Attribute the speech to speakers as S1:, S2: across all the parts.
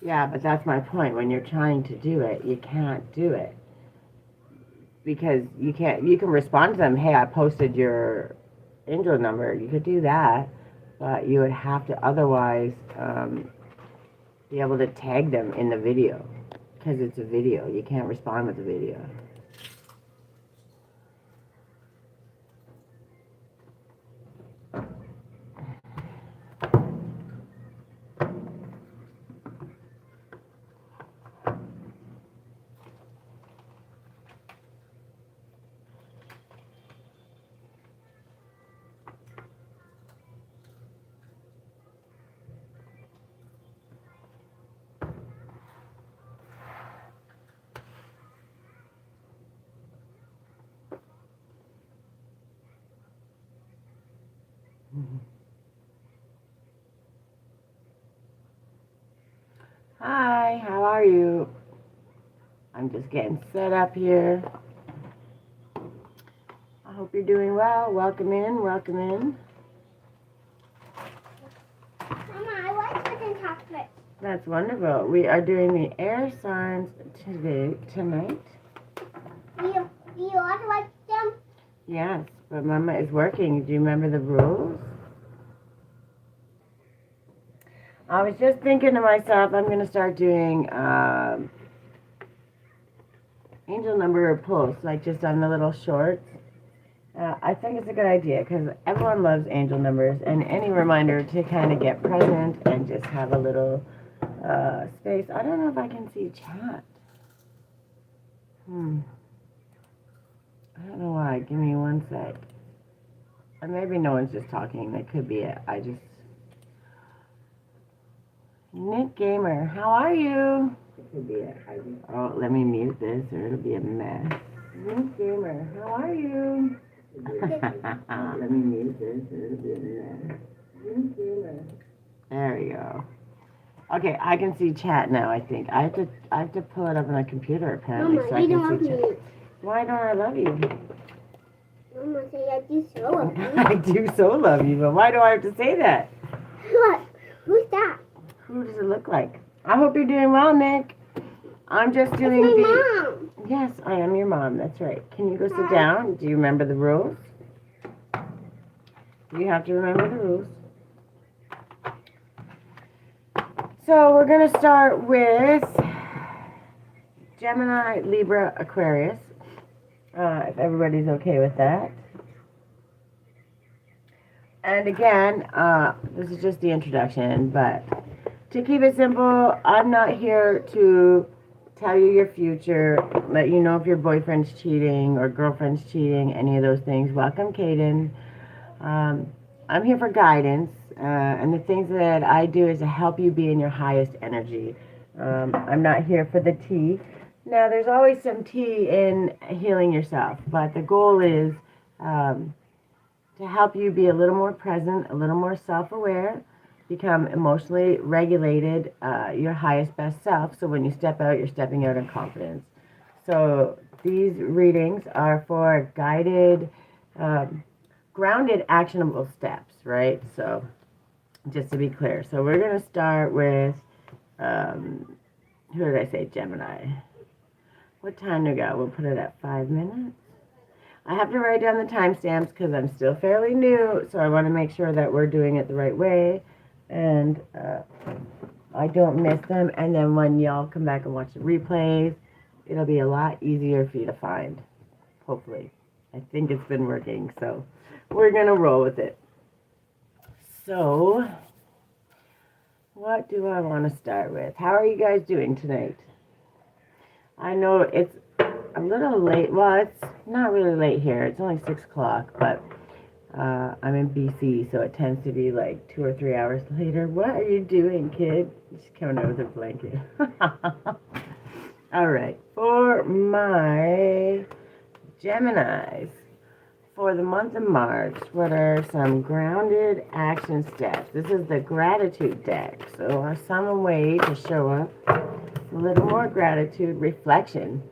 S1: Yeah, but that's my point. When you're trying to do it, you can't do it. Because you can't, you can respond to them, hey, I posted your angel number. You could do that, but you would have to otherwise be able to tag them in the video because it's a video. You can't respond with the video. Hi, how are you? I'm just getting set up here. I hope you're doing well. Welcome in, welcome in.
S2: Mama, I like chicken chocolate.
S1: That's wonderful. We are doing the air signs tonight.
S2: Do you also like them?
S1: Yes, but Mama is working. Do you remember the rules? I was just thinking to myself, I'm going to start doing angel number pulls, like just on the little shorts. I think it's a good idea because everyone loves angel numbers, and any reminder to kind of get present and just have a little space. I don't know if I can see chat. I don't know why. Give me one sec. Or maybe no one's just talking. That could be it. Nick Gamer, how are you? It could be it. Oh, let me mute this or it'll be a mess. Nick Gamer, how are you? Let me mute this or it'll be a mess. Nick Gamer. There we go. Okay, I can see chat now, I think. I have to pull it up on my computer apparently.
S2: Mama,
S1: so I
S2: you
S1: can
S2: don't
S1: see
S2: love
S1: chat.
S2: me.
S1: Why don't I love you?
S2: Mama, say I do so love you.
S1: I do so love you, but why do I have to say that?
S2: What? Who's that?
S1: Who does it look like? I hope you're doing well, Nick. I'm just doing
S2: It's my mom.
S1: Yes, I am your mom. That's right. Can you go sit down? Do you remember the rules? You have to remember the rules. So we're going to start with Gemini Libra Aquarius, if everybody's okay with that. And again, this is just the introduction, but to keep it simple, I'm not here to tell you your future, let you know if your boyfriend's cheating or girlfriend's cheating, any of those things. Welcome, Kaden. I'm here for guidance, and the things that I do is to help you be in your highest energy. I'm not here for the tea. Now, there's always some tea in healing yourself, but the goal is to help you be a little more present, a little more self-aware, become emotionally regulated, your highest best self. So when you step out, you're stepping out in confidence. So these readings are for guided, grounded, actionable steps, right? So just to be clear. So we're going to start with, who did I say, Gemini? What time to go? We'll put it at 5 minutes. I have to write down the timestamps because I'm still fairly new, so I want to make sure that we're doing it the right way, and I don't miss them. And then when y'all come back and watch the replays, it'll be a lot easier for you to find, hopefully. I think it's been working, so we're going to roll with it. So, what do I want to start with? How are you guys doing tonight? I know it's a little late. Well, it's not really late here. It's only 6 o'clock, but I'm in BC, so it tends to be like 2 or 3 hours later. What are you doing, kid? She's coming out with her blanket. All right. For my Geminis, for the month of March, what are some grounded action steps? This is the gratitude deck. So some way to show up a little more gratitude, reflection.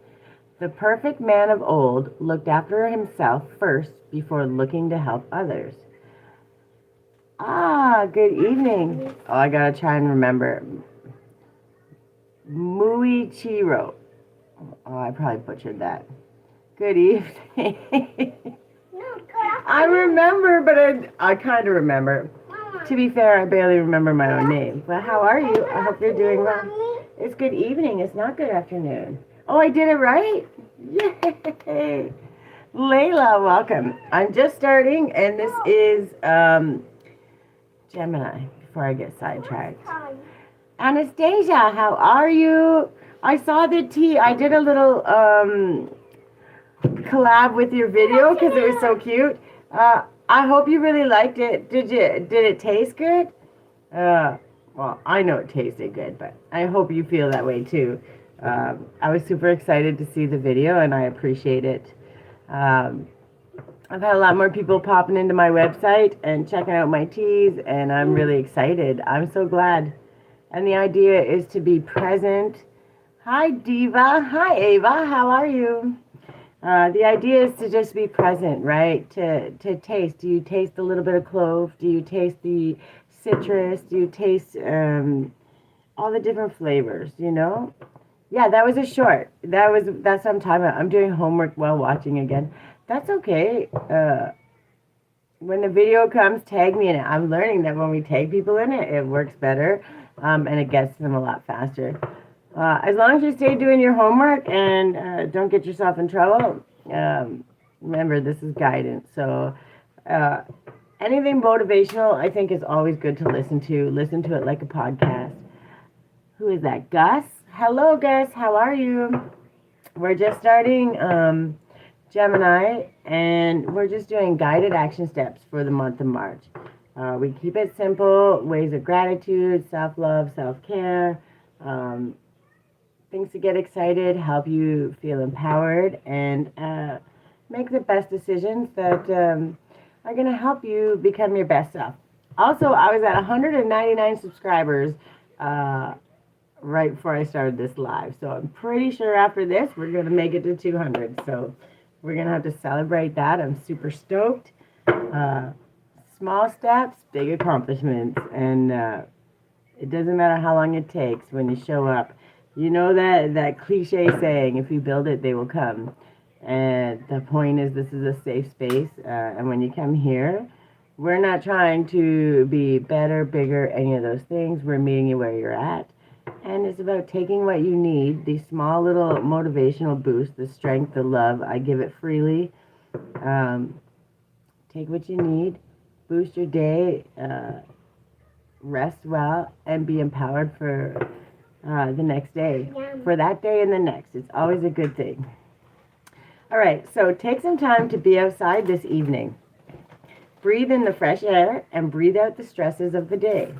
S1: The perfect man of old looked after himself first before looking to help others. Ah, good evening. Oh, I gotta try and remember. Muichiro. Oh, I probably butchered that. Good evening.
S2: No, good
S1: I
S2: afternoon.
S1: remember, but I kind of remember.
S2: Mama.
S1: To be fair, I barely remember my own name. But how are you?
S2: Good
S1: I hope you're doing well.
S2: afternoon, Mommy.
S1: It's good evening. It's not good afternoon. Oh, I did it right? Yay! Layla, welcome. I'm just starting, and this is Gemini, before I get sidetracked.
S2: Time.
S1: Anastasia, how are you? I saw the tea. I did a little collab with your video because it was so cute. I hope you really liked it. Did it taste good? Well, I know it tasted good, but I hope you feel that way too. I was super excited to see the video, and I appreciate it. I've had a lot more people popping into my website and checking out my teas, and I'm really excited. I'm so glad. And the idea is to be present. Hi, Diva. Hi, Ava. How are you? The idea is to just be present, right? To taste. Do you taste a little bit of clove? Do you taste the citrus? Do you taste all the different flavors? You know? Yeah, that was a short. That's what I'm talking about. I'm doing homework while watching again. That's okay. When the video comes, tag me in it. I'm learning that when we tag people in it, it works better, and it gets them a lot faster. As long as you stay doing your homework and don't get yourself in trouble, remember this is guidance. So anything motivational, I think, is always good to listen to. Listen to it like a podcast. Who is that? Gus? Hello, Gus. How are you? We're just starting Gemini, and we're just doing guided action steps for the month of March. We keep it simple, ways of gratitude, self-love, self-care, things to get excited, help you feel empowered, and make the best decisions that are going to help you become your best self. Also, I was at 199 subscribers right before I started this live, so I'm pretty sure after this we're going to make it to 200. So we're going to have to celebrate that. I'm super stoked. Small steps, big accomplishments, and it doesn't matter how long it takes when you show up. You know that cliche saying, if you build it, they will come. And the point is, this is a safe space. And when you come here, we're not trying to be better, bigger, any of those things. We're meeting you where you're at. And it's about taking what you need, these small little motivational boosts, the strength, the love. I give it freely. Take what you need, boost your day, rest well, and be empowered for the next day. For that day and the next. It's always a good thing. All right, so take some time to be outside this evening. Breathe in the fresh air and breathe out the stresses of the day.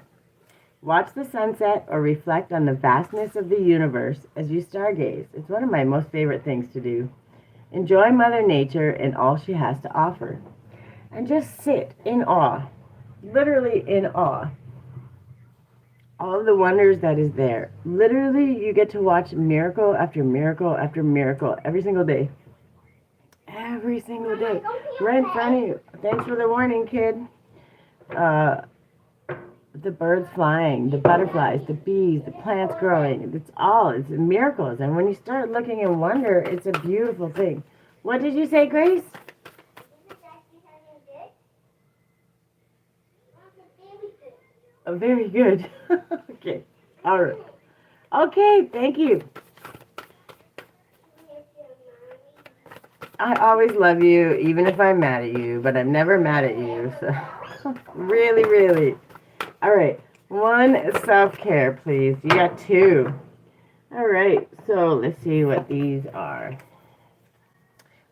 S1: Watch the sunset or reflect on the vastness of the universe as you stargaze. It's one of my most favorite things to do. Enjoy Mother Nature and all she has to offer. And just sit in awe, literally in awe. All of the wonders that is there. Literally, you get to watch miracle after miracle after miracle every single day. Every single day. Right in front of you. Thanks for the warning, kid. The birds flying, the butterflies, the bees, the plants growing. It's miracles. And when you start looking in wonder, it's a beautiful thing. What did you say, Grace? Oh, very good. Okay. All right. Okay, thank you. I always love you, even if I'm mad at you, but I'm never mad at you. So really, really. All right. One, self-care, please. You got two. All right. So let's see what these are.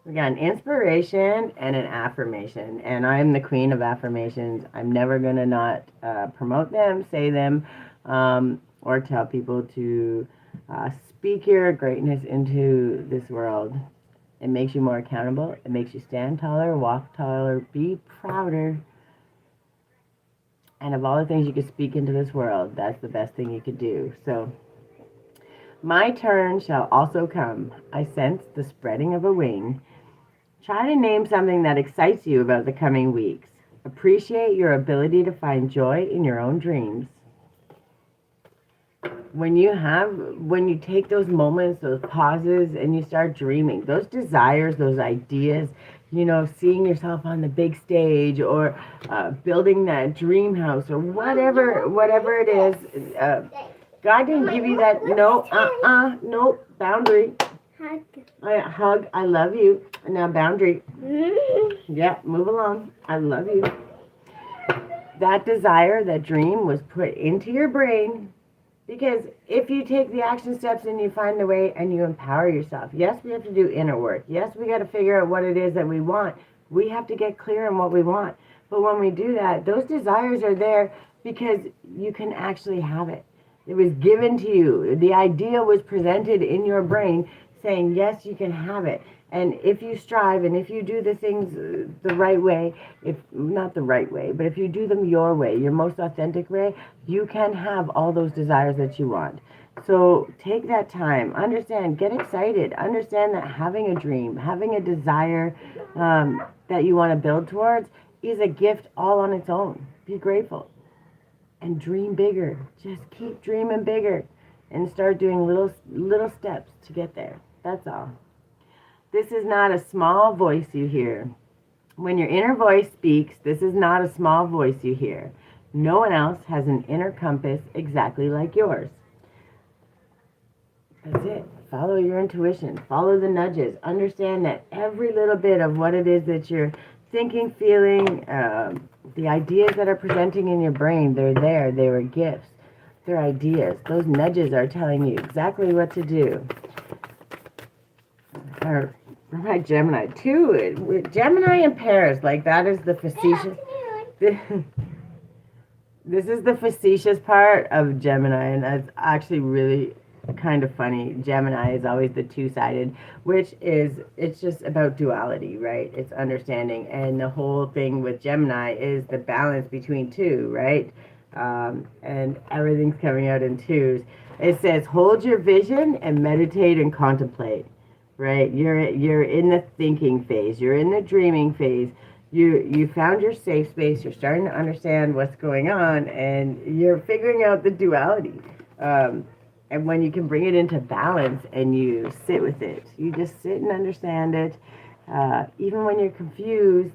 S1: We got an inspiration and an affirmation, and I'm the queen of affirmations. I'm never going to not promote them, say them, or tell people to speak your greatness into this world. It makes you more accountable. It makes you stand taller, walk taller, be prouder. And of all the things you could speak into this world, that's the best thing you could do. So, my turn shall also come. I sense the spreading of a wing. Try to name something that excites you about the coming weeks. Appreciate your ability to find joy in your own dreams. when you take those moments, those pauses, and you start dreaming, those desires, those ideas, seeing yourself on the big stage, or building that dream house, or whatever it is, God didn't give you that. No, no, boundary. Hug, I love you. Now boundary. Yeah, move along. I love you. That desire, that dream was put into your brain. Because if you take the action steps and you find the way and you empower yourself, yes, we have to do inner work. Yes, we got to figure out what it is that we want. We have to get clear on what we want. But when we do that, those desires are there because you can actually have it. It was given to you. The idea was presented in your brain saying, yes, you can have it. And if you strive and if you do the things the right way, if not the right way, but if you do them your way, your most authentic way, you can have all those desires that you want. So take that time, understand, get excited, understand that having a dream, having a desire that you want to build towards is a gift all on its own. Be grateful and dream bigger. Just keep dreaming bigger and start doing little steps to get there. That's all. This is not a small voice you hear. When your inner voice speaks, this is not a small voice you hear. No one else has an inner compass exactly like yours. That's it. Follow your intuition. Follow the nudges. Understand that every little bit of what it is that you're thinking, feeling, the ideas that are presenting in your brain, they're there. They were gifts. They're ideas. Those nudges are telling you exactly what to do. Or my Gemini too. Gemini and pairs, like that is the facetious. This is the facetious part of Gemini, and that's actually really kind of funny. Gemini is always the two-sided, which is, it's just about duality, right? It's understanding, and the whole thing with Gemini is the balance between two, right? And everything's coming out in twos. It says, hold your vision and meditate and contemplate. Right, you're in the thinking phase. You're in the dreaming phase. You found your safe space. You're starting to understand what's going on, and you're figuring out the duality. And when you can bring it into balance and you sit with it, you just sit and understand it. Even when you're confused,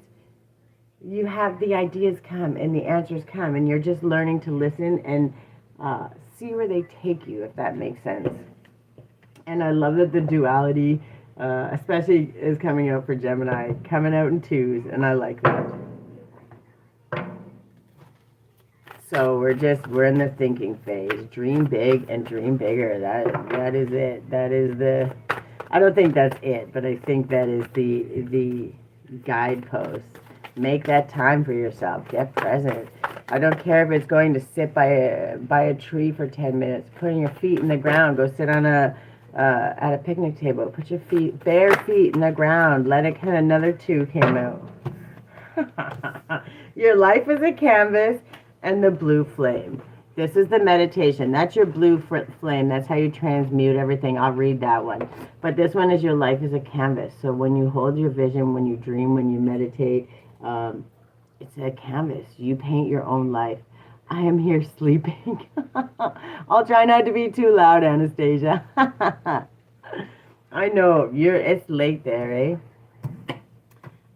S1: you have the ideas come and the answers come, and you're just learning to listen and see where they take you, if that makes sense. And I love that the duality, especially, is coming out for Gemini, coming out in twos, and I like that. So we're in the thinking phase. Dream big and dream bigger. That is it. That is the. I don't think that's it, but I think that is the guidepost. Make that time for yourself. Get present. I don't care if it's going to sit by a tree for 10 minutes. Putting your feet in the ground. Go sit on at a picnic table. Put your bare feet in the ground. Let it kind of another two came out. Your life is a canvas, and the blue flame. This is the meditation. That's your blue flame. That's how you transmute everything. I'll read that one. But this one is your life is a canvas. So when you hold your vision, when you dream, when you meditate, it's a canvas. You paint your own life. I am here sleeping. I'll try not to be too loud, Anastasia. I know, it's late there, eh?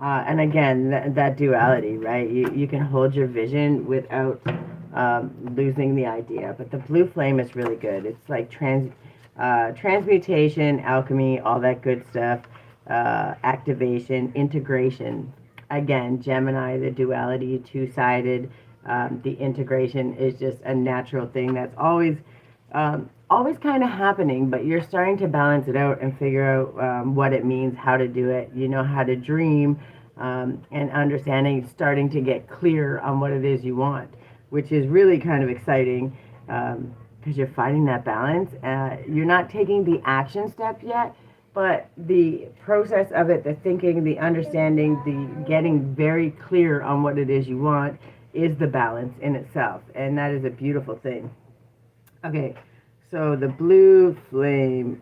S1: And again, that duality, right? You can hold your vision without losing the idea. But the blue flame is really good. It's like transmutation, alchemy, all that good stuff, activation, integration. Again, Gemini, the duality, two-sided. The integration is just a natural thing that's always kind of happening, but you're starting to balance it out and figure out what it means, how to do it. You know how to dream, and understanding, starting to get clear on what it is you want, which is really kind of exciting because you're finding that balance. You're not taking the action step yet, but the process of it, the thinking, the understanding, the getting very clear on what it is you want is the balance in itself, and that is a beautiful thing. Okay, so the blue flame,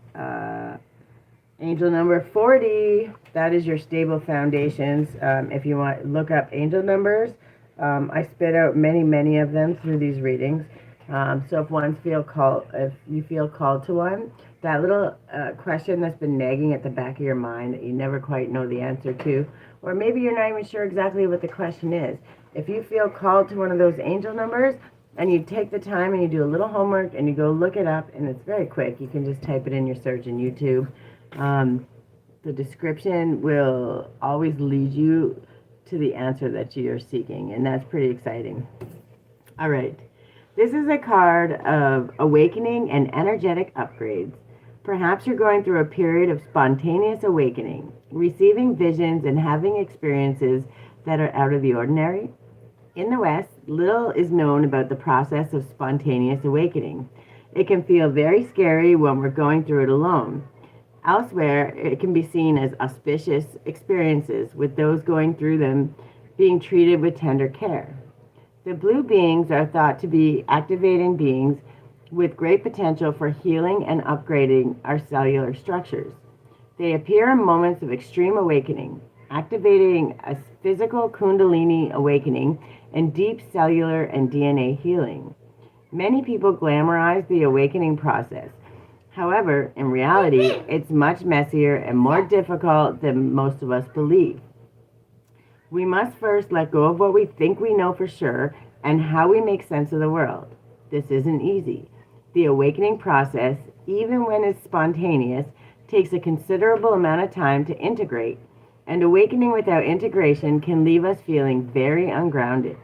S1: angel number 40, that is your stable foundations. If you want, look up angel numbers. I spit out many of them through these readings. So if you feel called to one, that little question that's been nagging at the back of your mind that you never quite know the answer to, or maybe you're not even sure exactly what the question is. If you feel called to one of those angel numbers, and you take the time and you do a little homework and you go look it up, and it's very quick. You can just type it in your search in YouTube. The description will always lead you to the answer that you're seeking, and that's pretty exciting. All right. This is a card of awakening and energetic upgrades. Perhaps you're going through a period of spontaneous awakening, receiving visions and having experiences that are out of the ordinary. In the West, little is known about the process of spontaneous awakening. It can feel very scary when we're going through it alone. Elsewhere, it can be seen as auspicious experiences, with those going through them being treated with tender care. The blue beings are thought to be activating beings with great potential for healing and upgrading our cellular structures. They appear in moments of extreme awakening, activating a physical kundalini awakening and deep cellular and DNA healing. Many people glamorize the awakening process. However, in reality, it's much messier and more difficult than most of us believe. We must first let go of what we think we know for sure and how we make sense of the world. This isn't easy. The awakening process, even when it's spontaneous, takes a considerable amount of time to integrate, and awakening without integration can leave us feeling very ungrounded.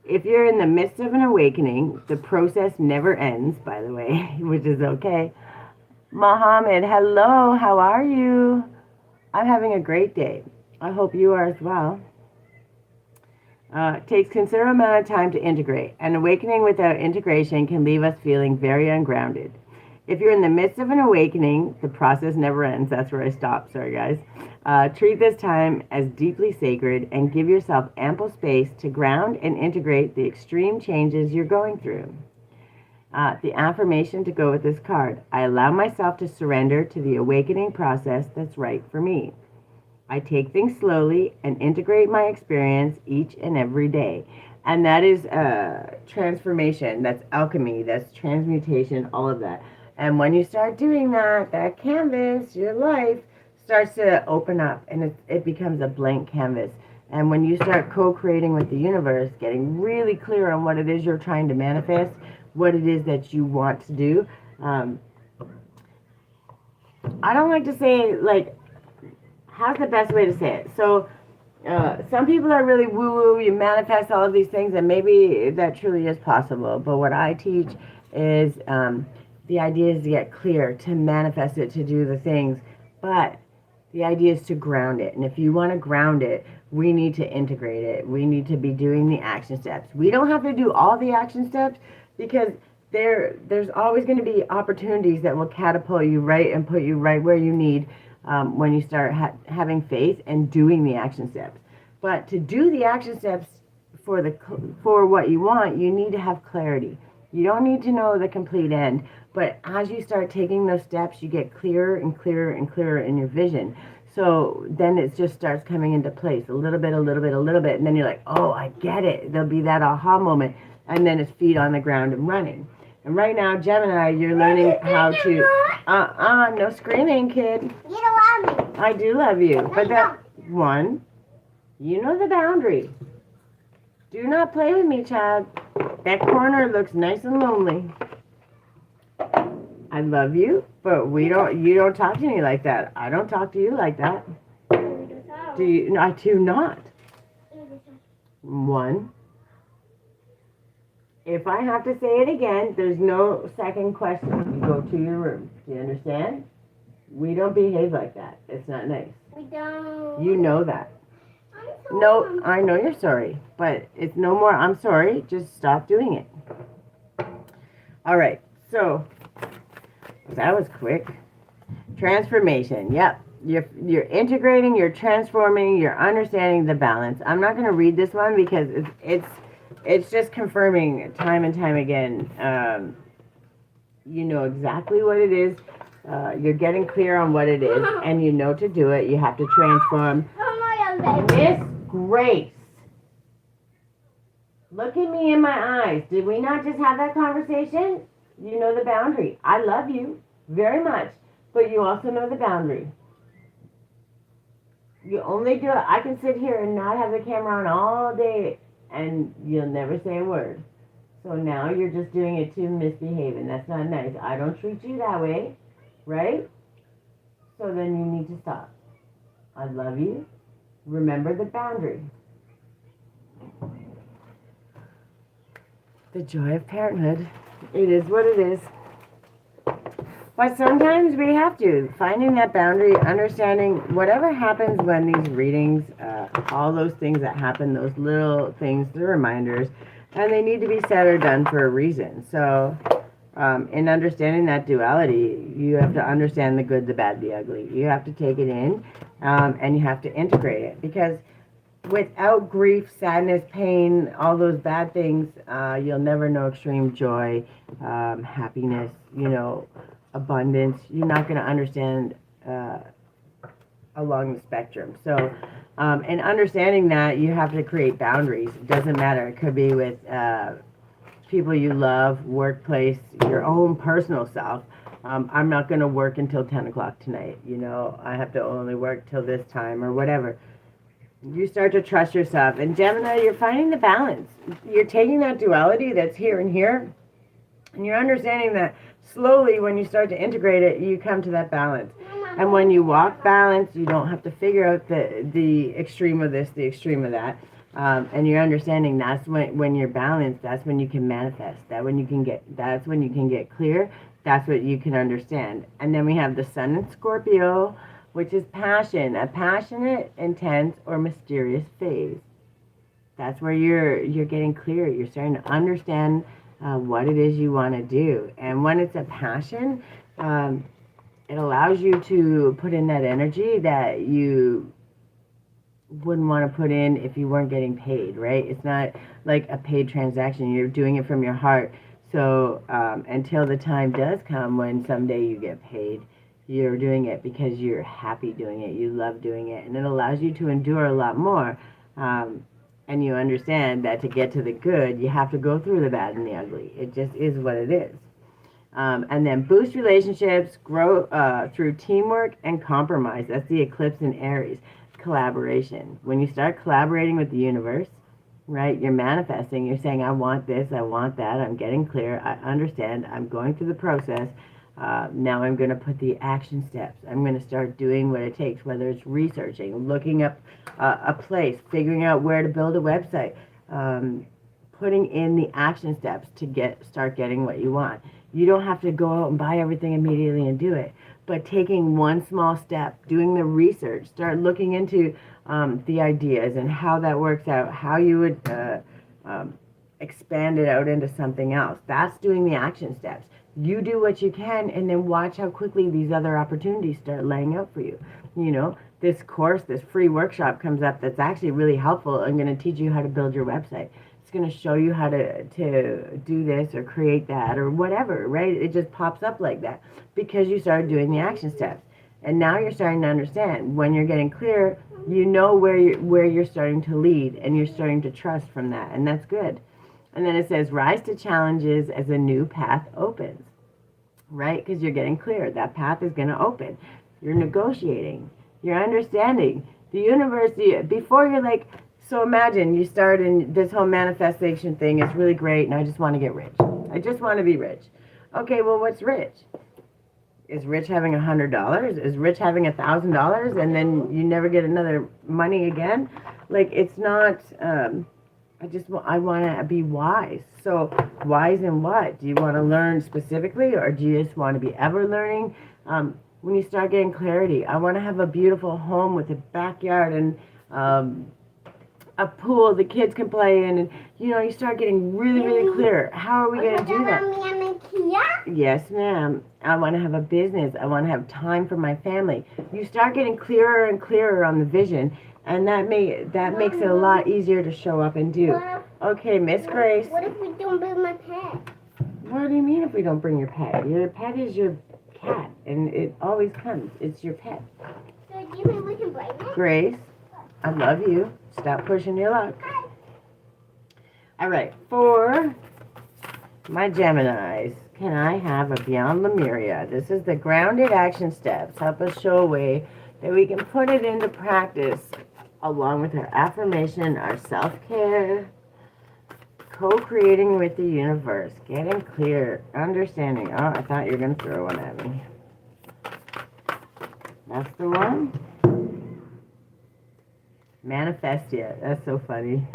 S1: If you're in the midst of an awakening, the process never ends, by the way, which is okay. Mohammed, hello, how are you? I'm having a great day. I hope you are as well. Takes considerable amount of time to integrate. An awakening without integration can leave us feeling very ungrounded. If you're in the midst of an awakening, the process never ends. That's where I stop. Sorry, guys. Treat this time as deeply sacred and give yourself ample space to ground and integrate the extreme changes you're going through. The affirmation to go with this card: I allow myself to surrender to the awakening process that's right for me. I take things slowly and integrate my experience each and every day. And that is transformation, that's alchemy, that's transmutation, all of that. And when you start doing that, that canvas, your life, starts to open up and it becomes a blank canvas. And when you start co-creating with the universe, getting really clear on what it is you're trying to manifest, what it is that you want to do. I don't like to say, like, how's the best way to say it? So, some people are really woo-woo, you manifest all of these things, and maybe that truly is possible. But what I teach is the idea is to get clear, to manifest it, to do the things. But the idea is to ground it. And if you want to ground it, we need to integrate it. We need to be doing the action steps. We don't have to do all the action steps because there's always going to be opportunities that will catapult you right and put you right where you need when you start having faith and doing the action steps. But to do the action steps for what you want, you need to have clarity. You don't need to know the complete end, but as you start taking those steps, you get clearer and clearer and clearer in your vision. So then it just starts coming into place, a little bit, a little bit, a little bit, and then you're like, oh, I get it. There'll be that aha moment, and then it's feet on the ground and running. And right now, Gemini, you're learning how to, no screaming, kid.
S2: You don't love me.
S1: I do love you. But that, one, you know the boundary. Do not play with me, child. That corner looks nice and lonely. I love you, but you don't talk to me like that. I don't talk to you like that. Do you? No, I do not. One. If I have to say it again, there's no second question. You go to your room. Do you understand? We don't behave like that. It's not nice.
S2: We don't.
S1: You know that.
S2: I'm sorry.
S1: No, I know you're sorry, but it's no more I'm sorry. Just stop doing it. All right. So that was quick. Transformation. Yep. You're integrating, you're transforming, you're understanding the balance. I'm not going to read this one because it's just confirming time and time again. You know exactly what it is. You're getting clear on what it is, and you know to do it. You have to transform. Miss Grace. Look at me in my eyes. Did we not just have that conversation? You know the boundary. I love you very much, but you also know the boundary. You only do it. I can sit here and not have the camera on all day and you'll never say a word. So now you're just doing it to misbehave, and that's not nice. I don't treat you that way, right? So then you need to stop. I love you. Remember the boundary. The joy of parenthood. It is what it is. But sometimes we have to. Finding that boundary, understanding whatever happens when these readings, all those things that happen, those little things, the reminders, and they need to be said or done for a reason. So in understanding that duality, you have to understand the good, the bad, the ugly. You have to take it in and you have to integrate it. Because without grief, sadness, pain, all those bad things, you'll never know extreme joy, happiness, abundance. You're not going to understand along the spectrum. So, in understanding that, you have to create boundaries. It doesn't matter. It could be with people you love, workplace, your own personal self. I'm not going to work until 10 o'clock tonight. I have to only work till this time or whatever. You start to trust yourself. And Gemini, you're finding the balance. You're taking that duality that's here and here, and you're understanding that slowly when you start to integrate it, you come to that balance. And when you walk balance, you don't have to figure out the extreme of this, the extreme of that. And you're understanding that's when you're balanced, that's when you can manifest. That's when you can get clear. That's what you can understand. And then we have the Sun in Scorpio, which is passion, a passionate, intense, or mysterious phase. That's where you're getting clear. You're starting to understand what it is you want to do. And when it's a passion, it allows you to put in that energy that you wouldn't want to put in if you weren't getting paid, right? It's not like a paid transaction. You're doing it from your heart. So until the time does come when someday you get paid, you're doing it because you're happy doing it. You love doing it. And it allows you to endure a lot more. And you understand that to get to the good, you have to go through the bad and the ugly. It just is what it is. And then boost relationships, grow through teamwork and compromise. That's the eclipse in Aries. Collaboration. When you start collaborating with the universe, right, you're manifesting. You're saying, I want this, I want that. I'm getting clear. I understand. I'm going through the process. Now I'm going to put the action steps. I'm going to start doing what it takes, whether it's researching, looking up a place, figuring out where to build a website, putting in the action steps to start getting what you want. You don't have to go out and buy everything immediately and do it, but taking one small step, doing the research, start looking into the ideas and how that works out, how you would expand it out into something else. That's doing the action steps. You do what you can and then watch how quickly these other opportunities start laying out for you. This course, this free workshop comes up that's actually really helpful. I'm going to teach you how to build your website. It's going to show you how to do this or create that or whatever, right? It just pops up like that because you started doing the action steps. And now you're starting to understand. When you're getting clear, you know where you're starting to lead and you're starting to trust from that. And that's good. And then it says, rise to challenges as a new path opens, right? Because you're getting clear. That path is going to open. You're negotiating. You're understanding. The universe, before you're like, so imagine you start in this whole manifestation thing. It's really great, and I just want to get rich. I just want to be rich. Okay, well, what's rich? Is rich having $100? Is rich having $1,000 and then you never get another money again? Like, it's not... I want to be wise. So wise in what? Do you want to learn specifically, or do you just want to be ever learning? When you start getting clarity, I want to have a beautiful home with a backyard and a pool the kids can play in, and you start getting really, really clear. How are we going to do that? Yes, ma'am. I want to have a business. I want to have time for my family. You start getting clearer and clearer on the vision. And that makes it a lot easier to show up and do. Okay, Miss Grace.
S2: What if we don't bring my pet?
S1: What do you mean if we don't bring your pet? Your pet is your cat, and it always comes. It's your pet.
S2: So do you think we can bring it?
S1: Grace, I love you. Stop pushing your luck. All right, for my Geminis, can I have a Beyond Lemuria? This is the grounded action steps. Help us show a way that we can put it into practice along with our affirmation, our self-care, co-creating with the universe, getting clear, understanding. Oh, I thought you were going to throw one at me. That's the one. Manifestia. That's so funny.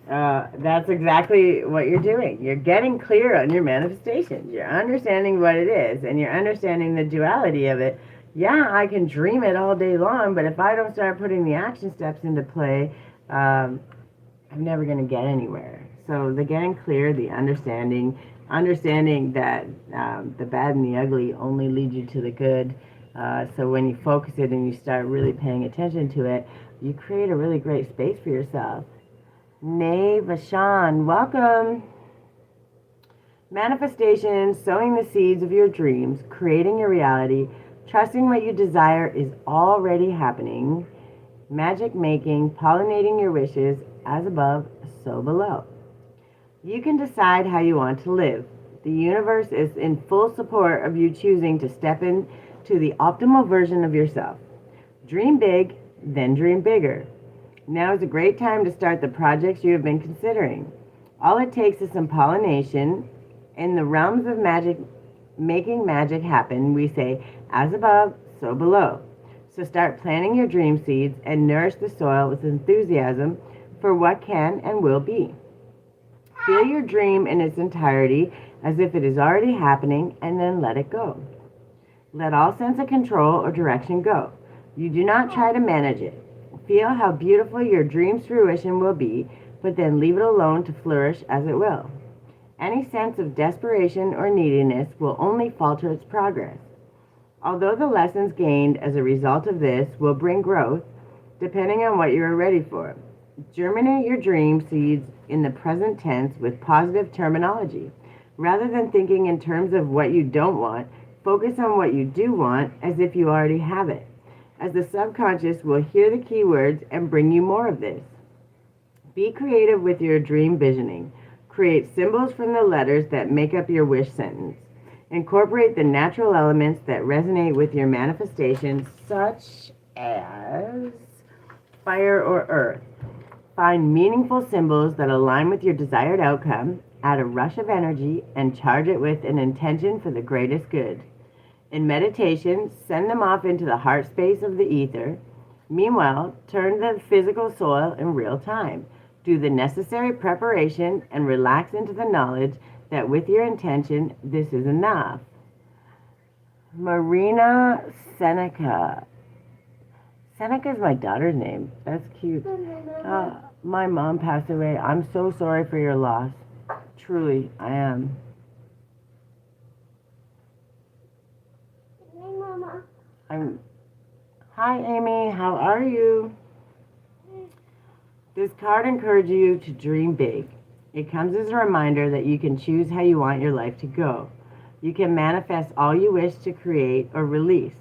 S1: That's exactly what you're doing. You're getting clear on your manifestations. You're understanding what it is, and you're understanding the duality of it. Yeah, I can dream it all day long, but if I don't start putting the action steps into play, I'm never going to get anywhere. So the getting clear, the understanding that the bad and the ugly only lead you to the good. So when you focus it and you start really paying attention to it, you create a really great space for yourself. Nay Vashon, welcome. Manifestation, sowing the seeds of your dreams, creating your reality, trusting what you desire is already happening, magic making, pollinating your wishes, as above, so below. You can decide how you want to live. The universe is in full support of you choosing to step into the optimal version of yourself. Dream big, then dream bigger. Now is a great time to start the projects you have been considering. All it takes is some pollination. In the realms of magic, making magic happen, we say, as above, so below. So start planting your dream seeds and nourish the soil with enthusiasm for what can and will be. Feel your dream in its entirety as if it is already happening, and then let it go. Let all sense of control or direction go. You do not try to manage it. Feel how beautiful your dream's fruition will be, but then leave it alone to flourish as it will. Any sense of desperation or neediness will only falter its progress. Although the lessons gained as a result of this will bring growth, depending on what you are ready for. Germinate your dream seeds in the present tense with positive terminology. Rather than thinking in terms of what you don't want, focus on what you do want as if you already have it, as the subconscious will hear the keywords and bring you more of this. Be creative with your dream visioning. Create symbols from the letters that make up your wish sentence. Incorporate the natural elements that resonate with your manifestation, such as fire or earth. Find meaningful symbols that align with your desired outcome, add a rush of energy, and charge it with an intention for the greatest good. In meditation, send them off into the heart space of the ether. Meanwhile, turn the physical soil in real time. Do the necessary preparation and relax into the knowledge that with your intention, this is enough. Marina Seneca. Seneca is my daughter's name. That's cute. My mom passed away. I'm so sorry for your loss. Truly, I am.
S2: Hey, Mama.
S1: Hi, Amy. How are you? This card encourages you to dream big. It comes as a reminder that you can choose how you want your life to go. You can manifest all you wish to create or release.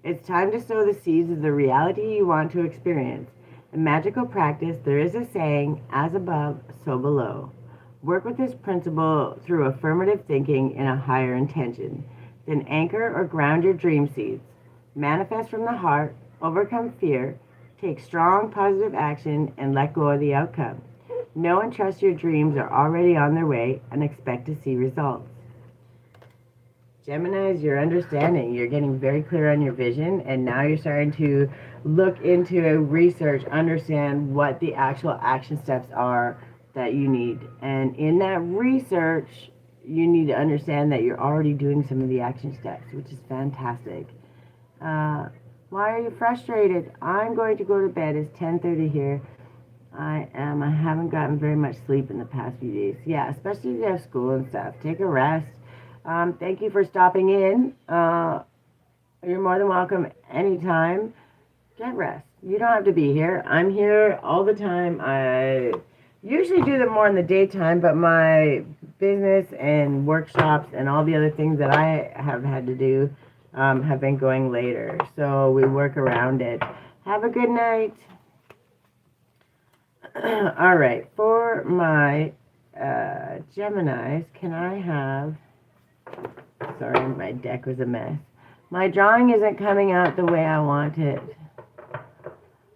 S1: It's time to sow the seeds of the reality you want to experience. In magical practice, there is a saying, as above, so below. Work with this principle through affirmative thinking in a higher intention. Then anchor or ground your dream seeds. Manifest from the heart, overcome fear, take strong positive action, and let go of the outcome. Know and trust your dreams are already on their way and expect to see results. Geminis, you're understanding. You're getting very clear on your vision, and now you're starting to look into research, understand what the actual action steps are that you need. And in that research, you need to understand that you're already doing some of the action steps, which is fantastic. Why are you frustrated? I'm going to go to bed. It's 10:30 here. I haven't gotten very much sleep in the past few days. Yeah, especially if you have school and stuff. Take a rest. Thank you for stopping in. You're more than welcome anytime. Get rest. You don't have to be here. I'm here all the time. I usually do them more in the daytime, but my business and workshops and all the other things that I have had to do have been going later. So we work around it. Have a good night. All right. For my Geminis, can I have... Sorry, my deck was a mess. My drawing isn't coming out the way I want it.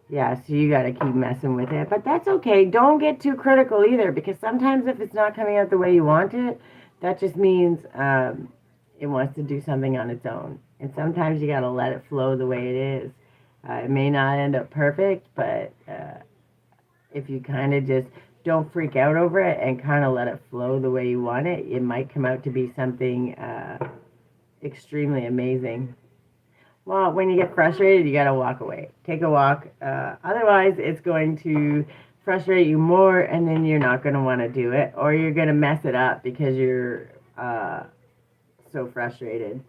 S1: Yeah, so you got to keep messing with it. But that's okay. Don't get too critical either, because sometimes if it's not coming out the way you want it, that just means it wants to do something on its own. And sometimes you got to let it flow the way it is. It may not end up perfect, but if you kind of just don't freak out over it and kind of let it flow the way you want it, it might come out to be something extremely amazing. Well, when you get frustrated, you got to walk away. Take a walk. Otherwise, it's going to frustrate you more, and then you're not going to want to do it, or you're going to mess it up because you're so frustrated.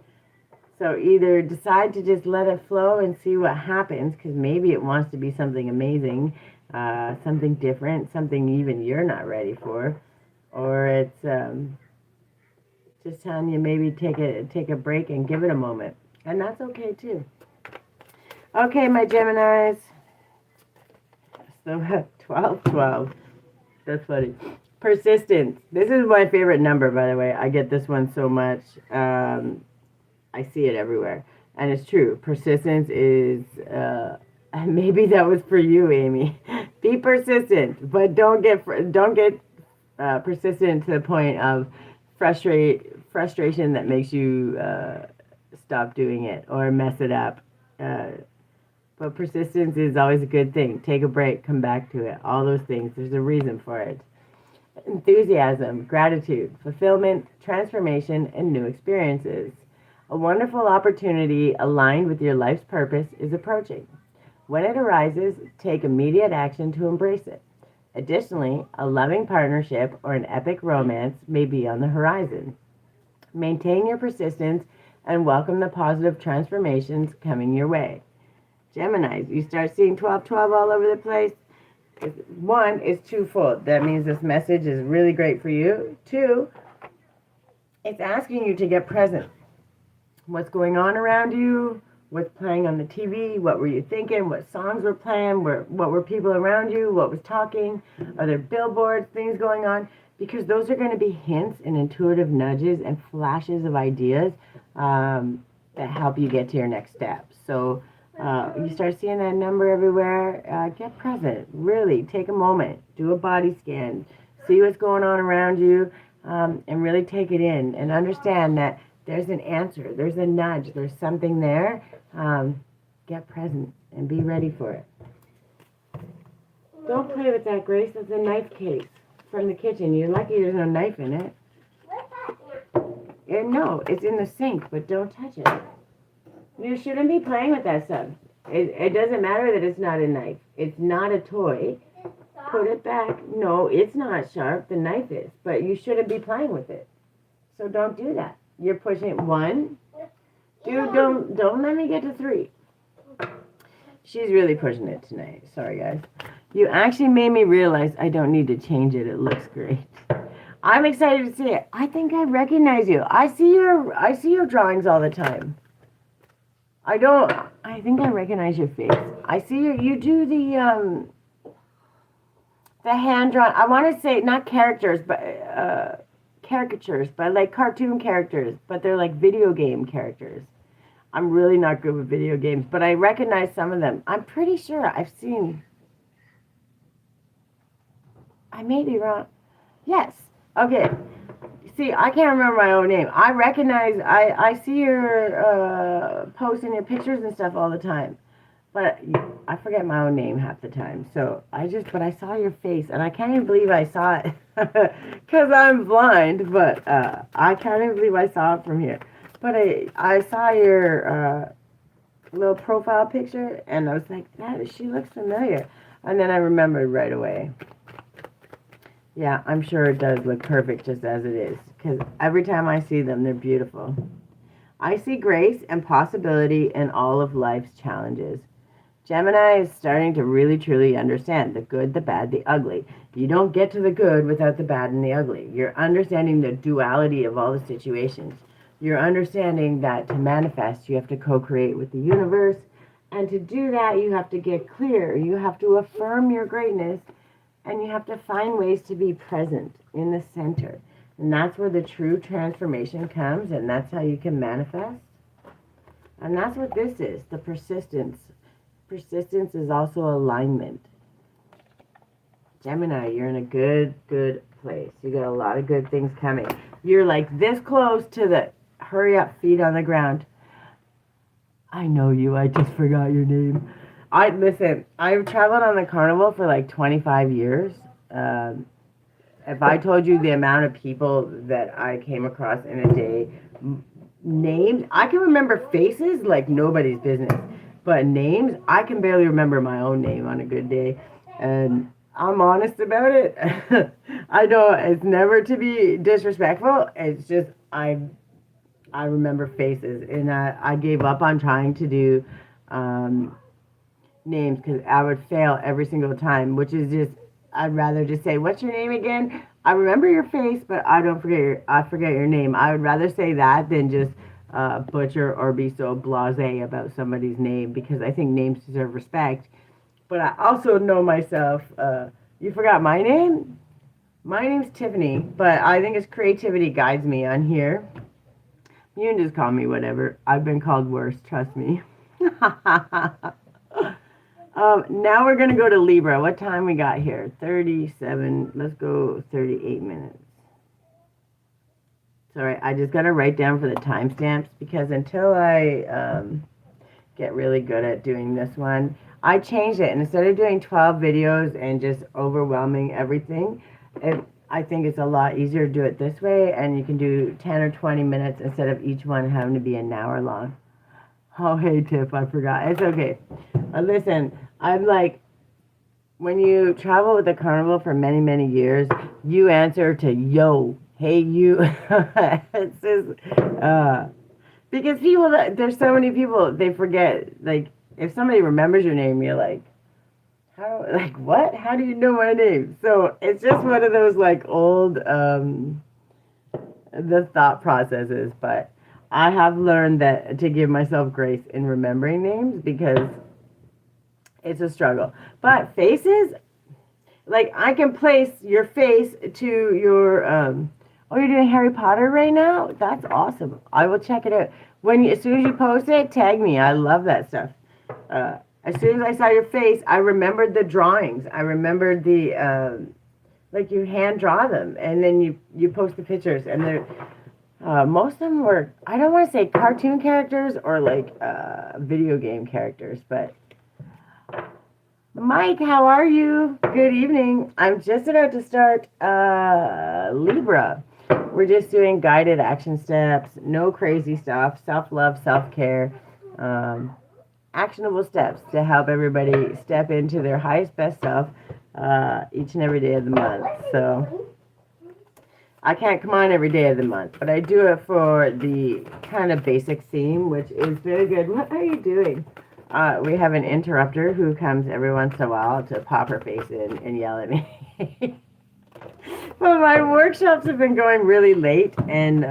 S1: So either decide to just let it flow and see what happens, because maybe it wants to be something amazing, something different, something even you're not ready for, or it's just telling you maybe take a break and give it a moment. And that's okay, too. Okay, my Geminis. So, 12. That's funny. Persistence. This is my favorite number, by the way. I get this one so much. I see it everywhere. And it's true. Persistence is... maybe that was for you, Amy. Be persistent, but don't get persistent to the point of frustration that makes you... stop doing it or mess it up. But persistence is always a good thing. Take a break, come back to it. All those things. There's a reason for it. Enthusiasm, gratitude, fulfillment, transformation, and new experiences. A wonderful opportunity aligned with your life's purpose is approaching. When it arises, take immediate action to embrace it. Additionally, a loving partnership or an epic romance may be on the horizon. Maintain your persistence and welcome the positive transformations coming your way. Geminis, you start seeing 12 all over the place. One, it's twofold. That means this message is really great for you. Two, it's asking you to get present. What's going on around you? What's playing on the TV? What were you thinking? What songs were playing? What were people around you? What was talking? Are there billboards, things going on? Because those are going to be hints and intuitive nudges and flashes of ideas that help you get to your next step. So you start seeing that number everywhere, get present. Really take a moment. Do a body scan. See what's going on around you, and really take it in and understand that there's an answer. There's a nudge. There's something there. Get present and be ready for it. Don't play with that, Grace. That's a knife case from the kitchen. You're lucky there's no knife in it. No, it's in the sink, but don't touch it. You shouldn't be playing with that stuff. It doesn't matter that it's not a knife. It's not a toy. Put it back. No, it's not sharp. The knife is. But you shouldn't be playing with it. So don't do that. You're pushing 1. Dude, don't let me get to 3. She's really pushing it tonight. Sorry, guys. You actually made me realize I don't need to change it. It looks great. I'm excited to see it. I think I recognize you. I see your drawings all the time. I think I recognize your face. I see you do the hand drawn. I want to say not characters, but caricatures, but like cartoon characters, but they're like video game characters. I'm really not good with video games, but I recognize some of them. I'm pretty sure I've seen. I may be wrong. Yes. Okay. See, I can't remember my own name. I recognize, I see your posts and your pictures and stuff all the time. But I forget my own name half the time. So but I saw your face, and I can't even believe I saw it. Because I'm blind, but I can't even believe I saw it from here. But I saw your little profile picture, and I was like, she looks familiar. And then I remembered right away. Yeah, I'm sure it does look perfect just as it is, because every time I see them, they're beautiful. I see grace and possibility in all of life's challenges. Gemini is starting to really, truly understand the good, the bad, the ugly. You don't get to the good without the bad and the ugly. You're understanding the duality of all the situations. You're understanding that to manifest, you have to co-create with the universe. And to do that, you have to get clear. You have to affirm your greatness And you have to find ways to be present in the center. And that's where the true transformation comes, and that's how you can manifest. And that's what this is, the persistence. Persistence is also alignment. Gemini, you're in a good place. You got a lot of good things coming. You're like this close to the hurry up, feet on the ground. I know you, I just forgot your name. Listen, I've traveled on the Carnival for like 25 years. If I told you the amount of people that I came across in a day, names, I can remember faces like nobody's business. But names, I can barely remember my own name on a good day. And I'm honest about it. I know it's never to be disrespectful. It's just I remember faces. And I gave up on trying to do names because I would fail every single time, which is just, I'd rather just say, what's your name again? I remember your face, but I forget your name. I would rather say that than just butcher or be so blasé about somebody's name, because I think names deserve respect. But I also know myself. You forgot my name? My name's Tiffany, but I think it's creativity guides me on here. You can just call me whatever. I've been called worse, trust me. Now we're going to go to Libra. What time we got here? 37. Let's go 38 minutes. Sorry, I just got to write down for the timestamps, because until I get really good at doing this one, I changed it. And instead of doing 12 videos and just overwhelming everything, I think it's a lot easier to do it this way. And you can do 10 or 20 minutes instead of each one having to be an hour long. Oh, hey, Tiff, I forgot. It's okay. Listen, I'm like, when you travel with the Carnival for many, many years, you answer to yo, hey, you. It's just, because people, there's so many people, they forget. Like, if somebody remembers your name, you're like, what? How do you know my name? So it's just one of those, like, old, the thought processes, but I have learned that to give myself grace in remembering names, because it's a struggle. But faces, like, I can place your face to your, oh, you're doing Harry Potter right now? That's awesome. I will check it out. As soon as you post it, tag me. I love that stuff. As soon as I saw your face, I remembered the drawings. I remembered the, like, you hand draw them, and then you post the pictures, and they're, most of them were, I don't want to say cartoon characters or like video game characters, but Mike, how are you? Good evening. I'm just about to start Libra. We're just doing guided action steps, no crazy stuff, self-love, self-care, actionable steps to help everybody step into their highest, best self each and every day of the month. So I can't come on every day of the month, but I do it for the kind of basic theme, which is very good. What are you doing? We have an interrupter who comes every once in a while to pop her face in and yell at me. But my workshops have been going really late, and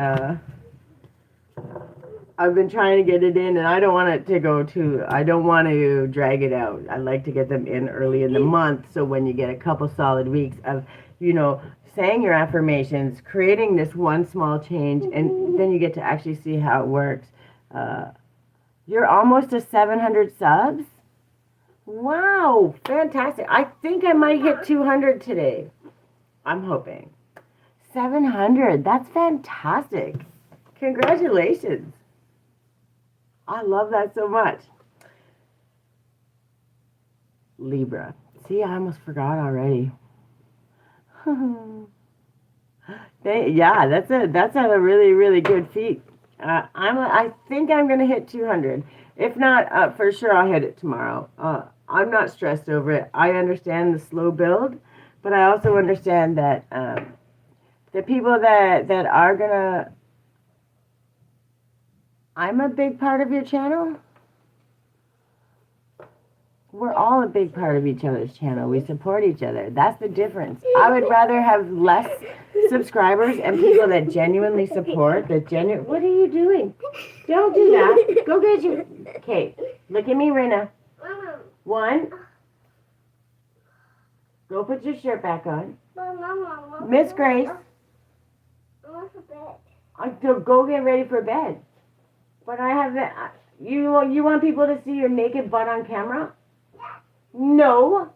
S1: I've been trying to get it in, and I don't want it to go I don't want to drag it out. I like to get them in early in the month, so when you get a couple solid weeks of, saying your affirmations, creating this one small change, and then you get to actually see how it works. You're almost to 700 subs. Wow, fantastic. I think I might hit 200 today. I'm hoping. 700, that's fantastic. Congratulations. I love that so much. Libra. See, I almost forgot already. Yeah, that's a really, really good feat. I think I'm gonna hit 200. If not, for sure I'll hit it tomorrow. I'm not stressed over it. I understand the slow build, but I also understand that the people that are gonna. I'm a big part of your channel. We're all a big part of each other's channel. We support each other. That's the difference. I would rather have less subscribers and people that genuinely support. What are you doing? Don't do that. Go get your... Okay, look at me, Rena. 1. Go put your shirt back on.
S2: Mama.
S1: Miss Grace,
S2: I want to bed.
S1: go get ready for bed. But I haven't. You want people to see your naked butt on camera? No.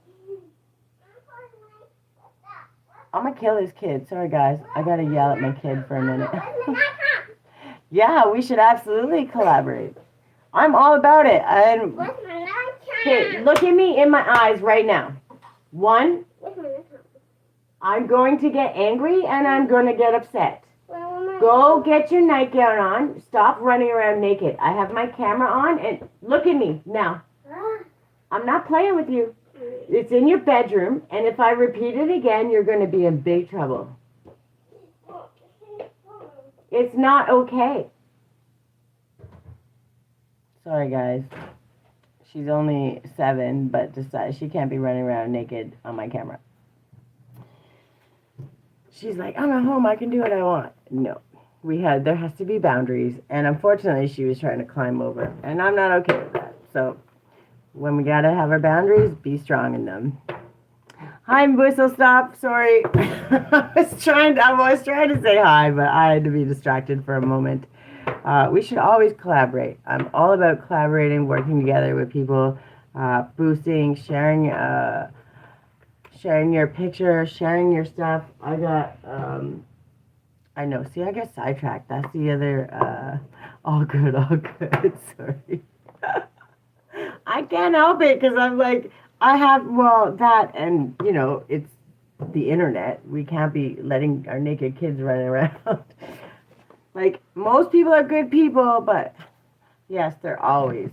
S1: I'm gonna kill this kid. Sorry, guys. I gotta yell at my kid for a minute. Yeah, we should absolutely collaborate. I'm all about it. And okay, look at me in my eyes right now. One, I'm going to get angry and I'm going to get upset. Go get your nightgown on. Stop running around naked. I have my camera on and look at me now. I'm not playing with you. It's in your bedroom, and if I repeat it again, you're going to be in big trouble. It's not okay. Sorry, guys. She's only 7, but decides she can't be running around naked on my camera. She's like, I'm at home. I can do what I want. No. There has to be boundaries, and unfortunately, she was trying to climb over, and I'm not okay with that. So, when we gotta have our boundaries, be strong in them. Hi, Whistle Stop. Sorry. I was trying to say hi, but I had to be distracted for a moment. We should always collaborate. I'm all about collaborating, working together with people, boosting, sharing your picture, sharing your stuff. I got, I know, see, I get sidetracked. That's the other, all good, sorry. I can't help it because I'm like, that and, it's the internet. We can't be letting our naked kids run around. Like, most people are good people, but yes, they're always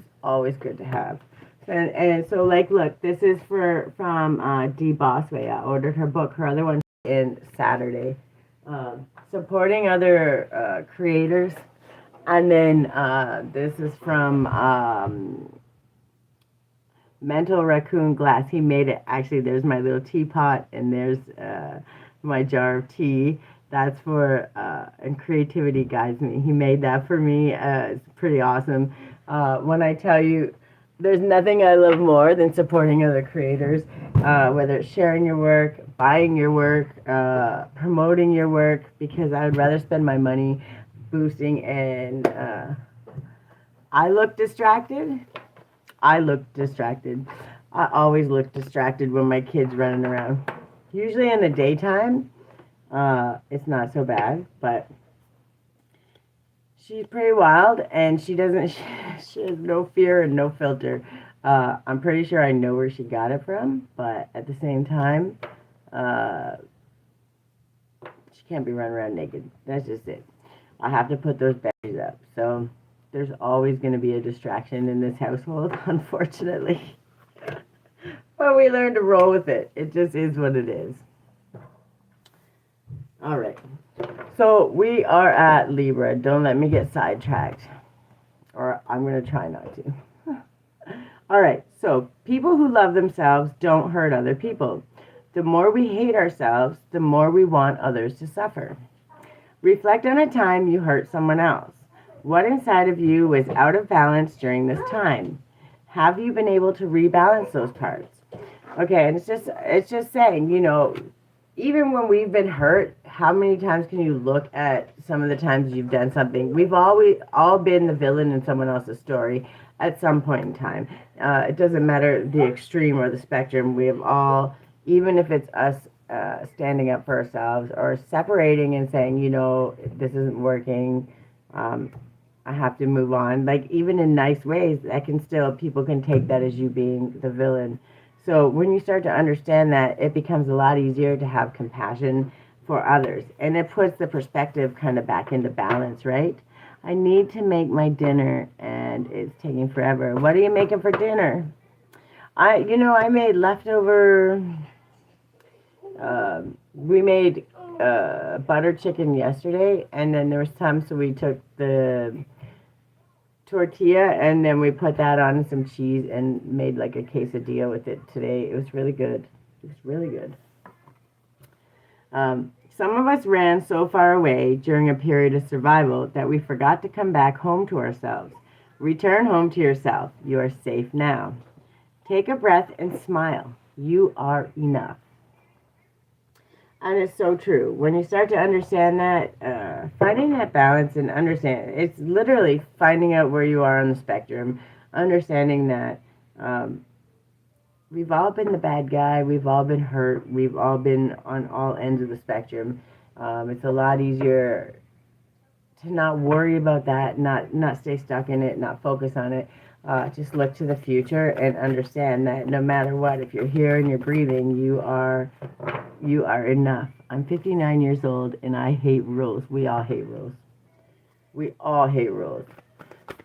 S1: good to have. And so, like, look, this is from D. Bossway. I ordered her book. Her other one in Saturday. Supporting other creators. And then this is from Mental Raccoon Glass. He made it. Actually, there's my little teapot, and there's my jar of tea. That's for, and creativity guides me. He made that for me. It's pretty awesome. When I tell you, there's nothing I love more than supporting other creators, whether it's sharing your work, buying your work, promoting your work, because I would rather spend my money boosting and I look distracted. I always look distracted when my kid's running around. Usually in the daytime, it's not so bad, but she's pretty wild, and she has no fear and no filter. I'm pretty sure I know where she got it from, but at the same time, she can't be running around naked. That's just it. I have to put those boundaries up. So there's always going to be a distraction in this household, unfortunately. But we learn to roll with it. It just is what it is. All right. So we are at Libra. Don't let me get sidetracked. Or I'm going to try not to. All right. So people who love themselves don't hurt other people. The more we hate ourselves, the more we want others to suffer. Reflect on a time you hurt someone else. What inside of you was out of balance during this time? Have you been able to rebalance those parts? Okay, and it's just saying, even when we've been hurt, how many times can you look at some of the times you've done something? We've all been the villain in someone else's story at some point in time. It doesn't matter the extreme or the spectrum. We have all, even if it's us standing up for ourselves or separating and saying, this isn't working, I have to move on. Like, even in nice ways, people can take that as you being the villain. So when you start to understand that, it becomes a lot easier to have compassion for others. And it puts the perspective kind of back into balance, right? I need to make my dinner, and it's taking forever. What are you making for dinner? I made leftover, we made butter chicken yesterday, and then there was time, so we took the tortilla, and then we put that on some cheese and made like a quesadilla with it today. It was really good. Some of us ran so far away during a period of survival that we forgot to come back home to ourselves. Return home to yourself. You are safe now. Take a breath and smile. You are enough. And it's so true. When you start to understand that, finding that balance and understand, it's literally finding out where you are on the spectrum, understanding that we've all been the bad guy, we've all been hurt, we've all been on all ends of the spectrum. It's a lot easier to not worry about that, not stay stuck in it, not focus on it. Just look to the future and understand that no matter what, if you're here and you're breathing, you are enough. I'm 59 years old and I hate rules. We all hate rules. We all hate rules.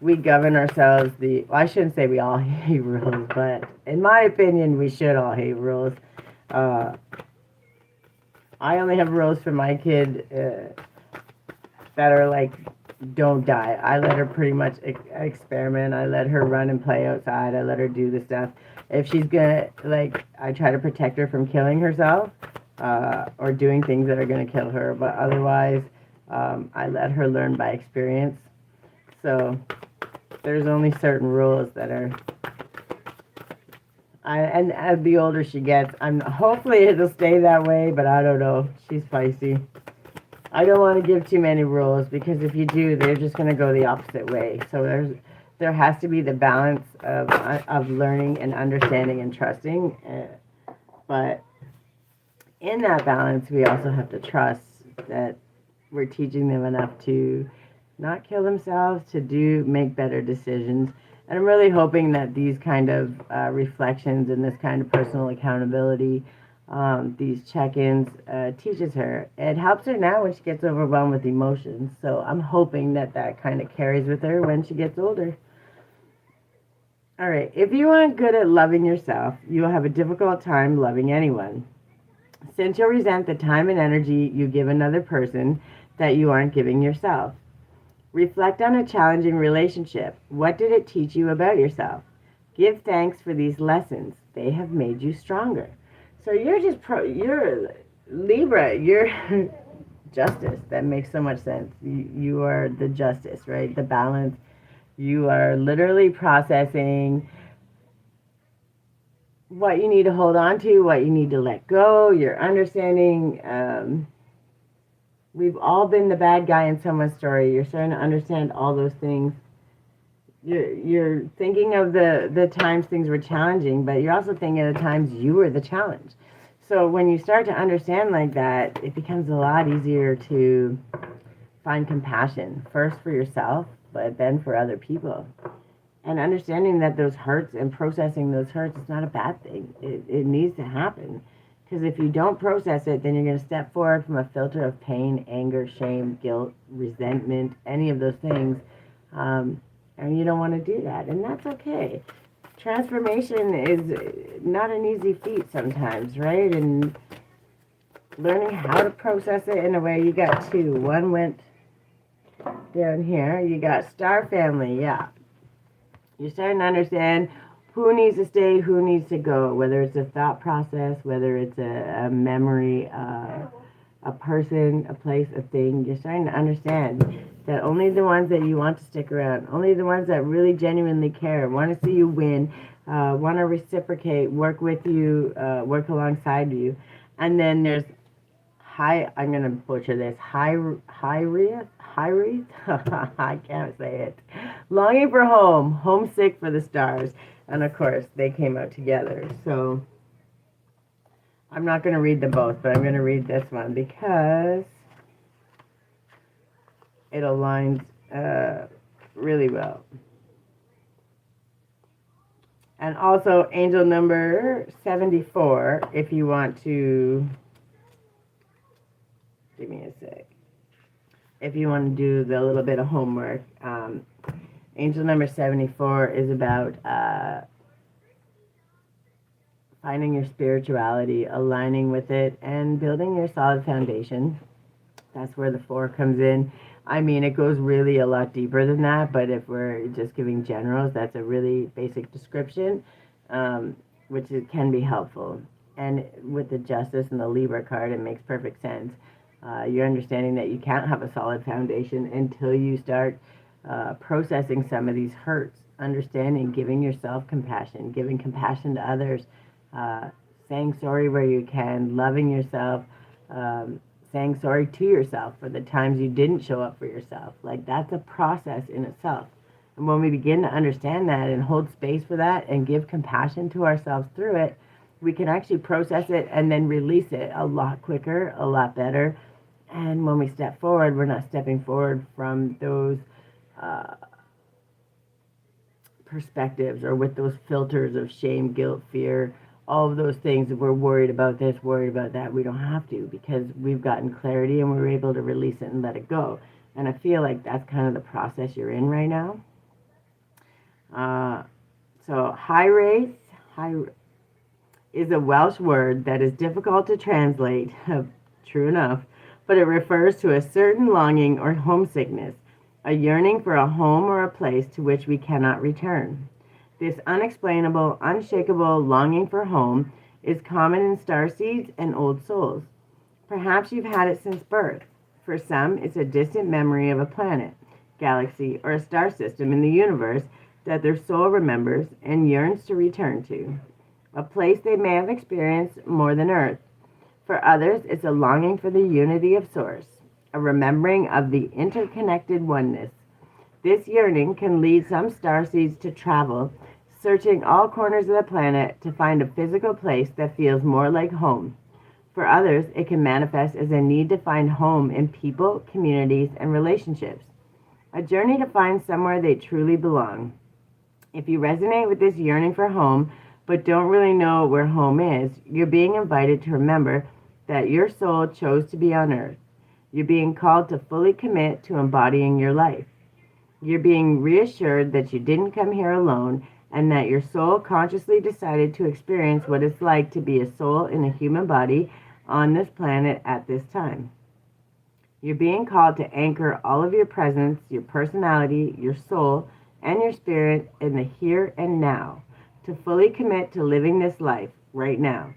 S1: We govern ourselves. Well, I shouldn't say we all hate rules, but in my opinion, we should all hate rules. Uh, I only have rules for my kid that are like, don't die. I let her pretty much experiment. I let her run and play outside. I let her do the stuff. If she's gonna, like, I try to protect her from killing herself or doing things that are gonna kill her. But otherwise, I let her learn by experience. So there's only certain rules that are. And as the older she gets, hopefully it'll stay that way. But I don't know. She's feisty. I don't want to give too many rules because if you do, they're just going to go the opposite way. So there has to be the balance of learning and understanding and trusting. But in that balance, we also have to trust that we're teaching them enough to not kill themselves, to make better decisions. And I'm really hoping that these kind of reflections and this kind of personal accountability, these check-ins, teaches her. It helps her now when she gets overwhelmed with emotions. So I'm hoping that kind of carries with her when she gets older. All right, if you aren't good at loving yourself, you will have a difficult time loving anyone. Since you'll resent the time and energy you give another person that you aren't giving yourself. Reflect on a challenging relationship. What did it teach you about yourself? Give thanks for these lessons. They have made you stronger. So you're you're Libra, you're justice. That makes so much sense. You are the justice, right? The balance. You are literally processing what you need to hold on to, what you need to let go. You're understanding. We've all been the bad guy in someone's story. You're starting to understand all those things. You're thinking of the times things were challenging, but you're also thinking of the times you were the challenge. So when you start to understand like that, it becomes a lot easier to find compassion, first for yourself, but then for other people. And understanding that those hurts and processing those hurts is not a bad thing. It needs to happen. Because if you don't process it, then you're going to step forward from a filter of pain, anger, shame, guilt, resentment, any of those things. And you don't want to do that. And that's okay. Transformation is not an easy feat sometimes, right? And learning how to process it in a way, you got two. One went down here. You got star family, yeah. You're starting to understand who needs to stay, who needs to go, whether it's a thought process, whether it's a memory, a person, a place, a thing. You're starting to understand that only the ones that you want to stick around, only the ones that really genuinely care, want to see you win, want to reciprocate, work with you, work alongside you. And then there's I'm going to butcher this, Hyreath? I can't say it. Longing for home, homesick for the stars. And of course, they came out together. So I'm not going to read them both, but I'm going to read this one because it aligns really well. And also, angel number 74, if you want to, give me a sec. If you want to do the little bit of homework, angel number 74 is about finding your spirituality, aligning with it, and building your solid foundation. That's where the 4 comes in. I mean, it goes really a lot deeper than that, but if we're just giving generals, that's a really basic description, which can be helpful. And with the Justice and the Libra card, it makes perfect sense. You're understanding that you can't have a solid foundation until you start processing some of these hurts, understanding, giving yourself compassion, giving compassion to others, saying sorry where you can, loving yourself, saying sorry to yourself for the times you didn't show up for yourself. Like, that's a process in itself. And when we begin to understand that and hold space for that and give compassion to ourselves through it, we can actually process it and then release it a lot quicker, a lot better. And when we step forward, we're not stepping forward from those perspectives or with those filters of shame, guilt, fear, all of those things. If we're worried about this, worried about that, we don't have to, because we've gotten clarity and we're able to release it and let it go. And I feel like that's kind of the process you're in right now. So high race is a Welsh word that is difficult to translate, true enough, but it refers to a certain longing or homesickness, a yearning for a home or a place to which we cannot return. This unexplainable, unshakable longing for home is common in starseeds and old souls. Perhaps you've had it since birth. For some, it's a distant memory of a planet, galaxy, or a star system in the universe that their soul remembers and yearns to return to, a place they may have experienced more than Earth. For others, it's a longing for the unity of Source, a remembering of the interconnected oneness. This yearning can lead some starseeds to travel, searching all corners of the planet to find a physical place that feels more like home. For others, it can manifest as a need to find home in people, communities, and relationships, a journey to find somewhere they truly belong. If you resonate with this yearning for home, but don't really know where home is, you're being invited to remember that your soul chose to be on Earth. You're being called to fully commit to embodying your life. You're being reassured that you didn't come here alone and that your soul consciously decided to experience what it's like to be a soul in a human body on this planet at this time. You're being called to anchor all of your presence, your personality, your soul, and your spirit in the here and now, to fully commit to living this life right now,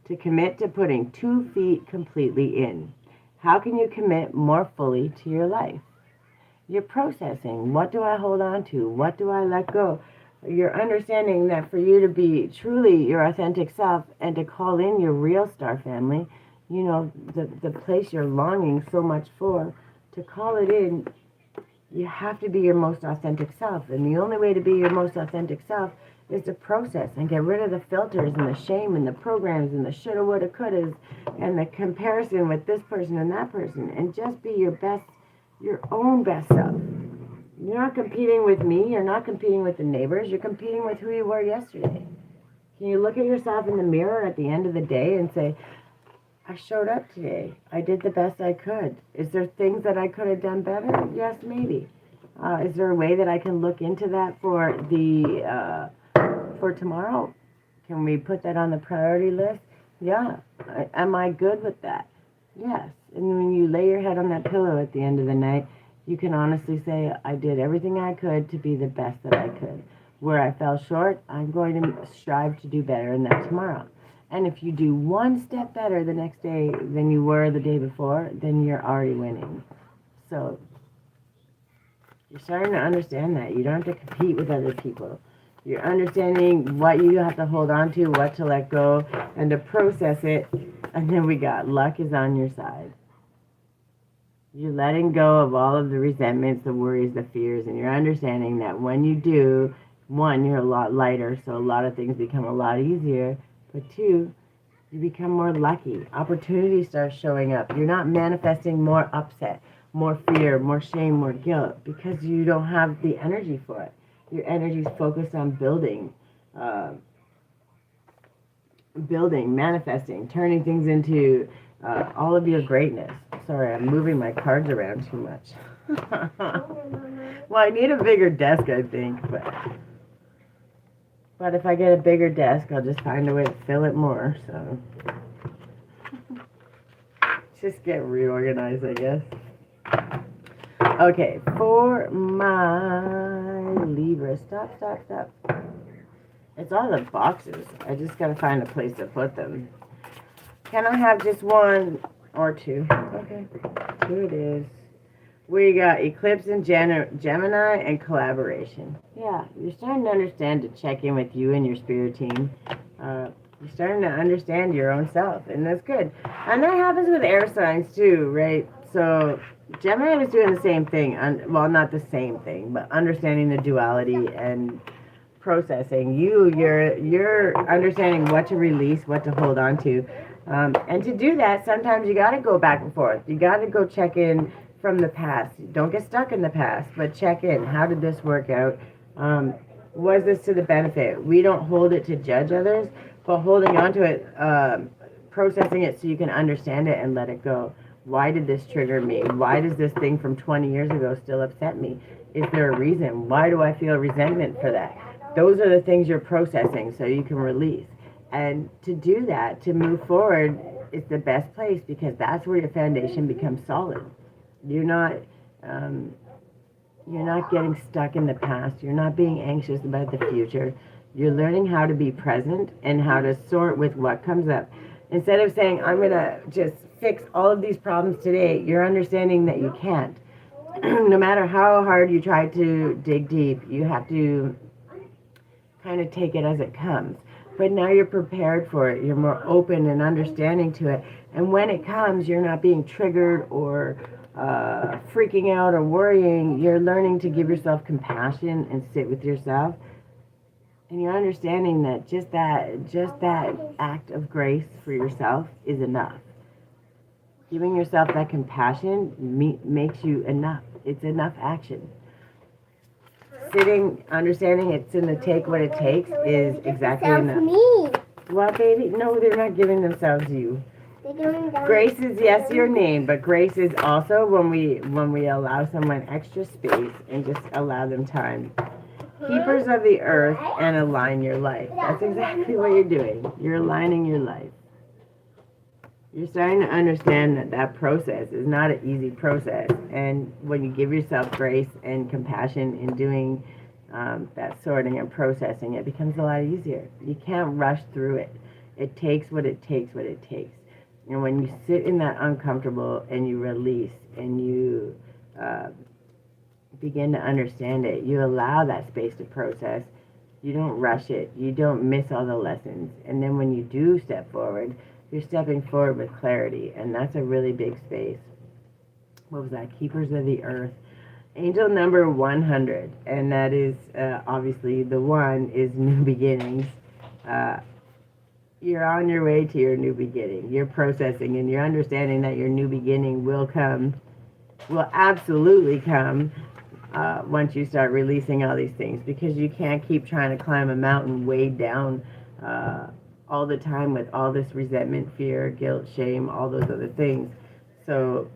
S1: to commit to putting 2 feet completely in. How can you commit more fully to your life? You're processing. What do I hold on to? What do I let go? You're understanding that for you to be truly your authentic self and to call in your real star family, you know, the place you're longing so much for, to call it in, you have to be your most authentic self. And the only way to be your most authentic self is to process and get rid of the filters and the shame and the programs and the shoulda, woulda, couldas and the comparison with this person and that person, and just be your best, your own best self. You're not competing with me. You're not competing with the neighbors. You're competing with who you were yesterday. Can you look at yourself in the mirror at the end of the day and say, I showed up today. I did the best I could. Is there things that I could have done better? Yes, maybe. Is there a way that I can look into that for tomorrow? Can we put that on the priority list? Yeah. Am I good with that? Yes. And when you lay your head on that pillow at the end of the night, you can honestly say, I did everything I could to be the best that I could. Where I fell short, I'm going to strive to do better in that tomorrow. And if you do one step better the next day than you were the day before, then you're already winning. So you're starting to understand that. You don't have to compete with other people. You're understanding what you have to hold on to, what to let go, and to process it. And then we got luck is on your side. You're letting go of all of the resentments, the worries, the fears, and you're understanding that when you do, 1, you're a lot lighter, so a lot of things become a lot easier. But 2, you become more lucky. Opportunities start showing up. You're not manifesting more upset, more fear, more shame, more guilt, because you don't have the energy for it. Your energy is focused on building, manifesting, turning things into all of your greatness. Sorry, I'm moving my cards around too much. Well, I need a bigger desk, I think, but if I get a bigger desk, I'll just find a way to fill it more, so. Just get reorganized, I guess. Okay, for my Libra, stop. It's all the boxes. I just gotta find a place to put them. Can I have just 1 or 2? Okay, 2 it is. We got Eclipse and Gemini and collaboration. Yeah, you're starting to understand to check in with you and your spirit team. You're starting to understand your own self, and that's good. And that happens with air signs too, right? So Gemini was doing the same thing. Well, not the same thing, but understanding the duality and processing. You're understanding what to release, what to hold on to. And to do that, sometimes you got to go back and forth. You got to go check in from the past. Don't get stuck in the past, but check in. How did this work out? Was this to the benefit? We don't hold it to judge others, but holding on to it, processing it so you can understand it and let it go. Why did this trigger me? Why does this thing from 20 years ago still upset me? Is there a reason? Why do I feel resentment for that? Those are the things you're processing so you can release. And to do that, to move forward, is the best place because that's where your foundation becomes solid. You're not getting stuck in the past. You're not being anxious about the future. You're learning how to be present and how to sort with what comes up. Instead of saying, I'm going to just fix all of these problems today, you're understanding that you can't. No matter how hard you try to dig deep, you have to kind of take it as it comes. But now you're prepared for it. You're more open and understanding to it. And when it comes, you're not being triggered or freaking out or worrying. You're learning to give yourself compassion and sit with yourself. And you're understanding that just that act of grace for yourself is enough. Giving yourself that compassion makes you enough. It's enough action. Sitting, understanding it's in the take what it takes is exactly enough.
S2: Me.
S1: Well, baby, no, they're not giving themselves you. Grace is, yes, your name, but grace is also when we allow someone extra space and just allow them time. Keepers of the earth and align your life. That's exactly what you're doing. You're aligning your life. You're starting to understand that that process is not an easy process. And when you give yourself grace and compassion in doing that sorting and processing, it becomes a lot easier. You can't rush through it. It takes what it takes, what it takes. And when you sit in that uncomfortable and you release and you begin to understand it, you allow that space to process. You don't rush it. You don't miss all the lessons. And then when you do step forward, you're stepping forward with clarity. And that's a really big space. What was that? Keepers of the Earth. Angel number 100. And that is, obviously, the one is new beginnings. You're on your way to your new beginning. You're processing and you're understanding that your new beginning will absolutely come once you start releasing all these things, because you can't keep trying to climb a mountain weighed down all the time with all this resentment, fear, guilt, shame, all those other things. So,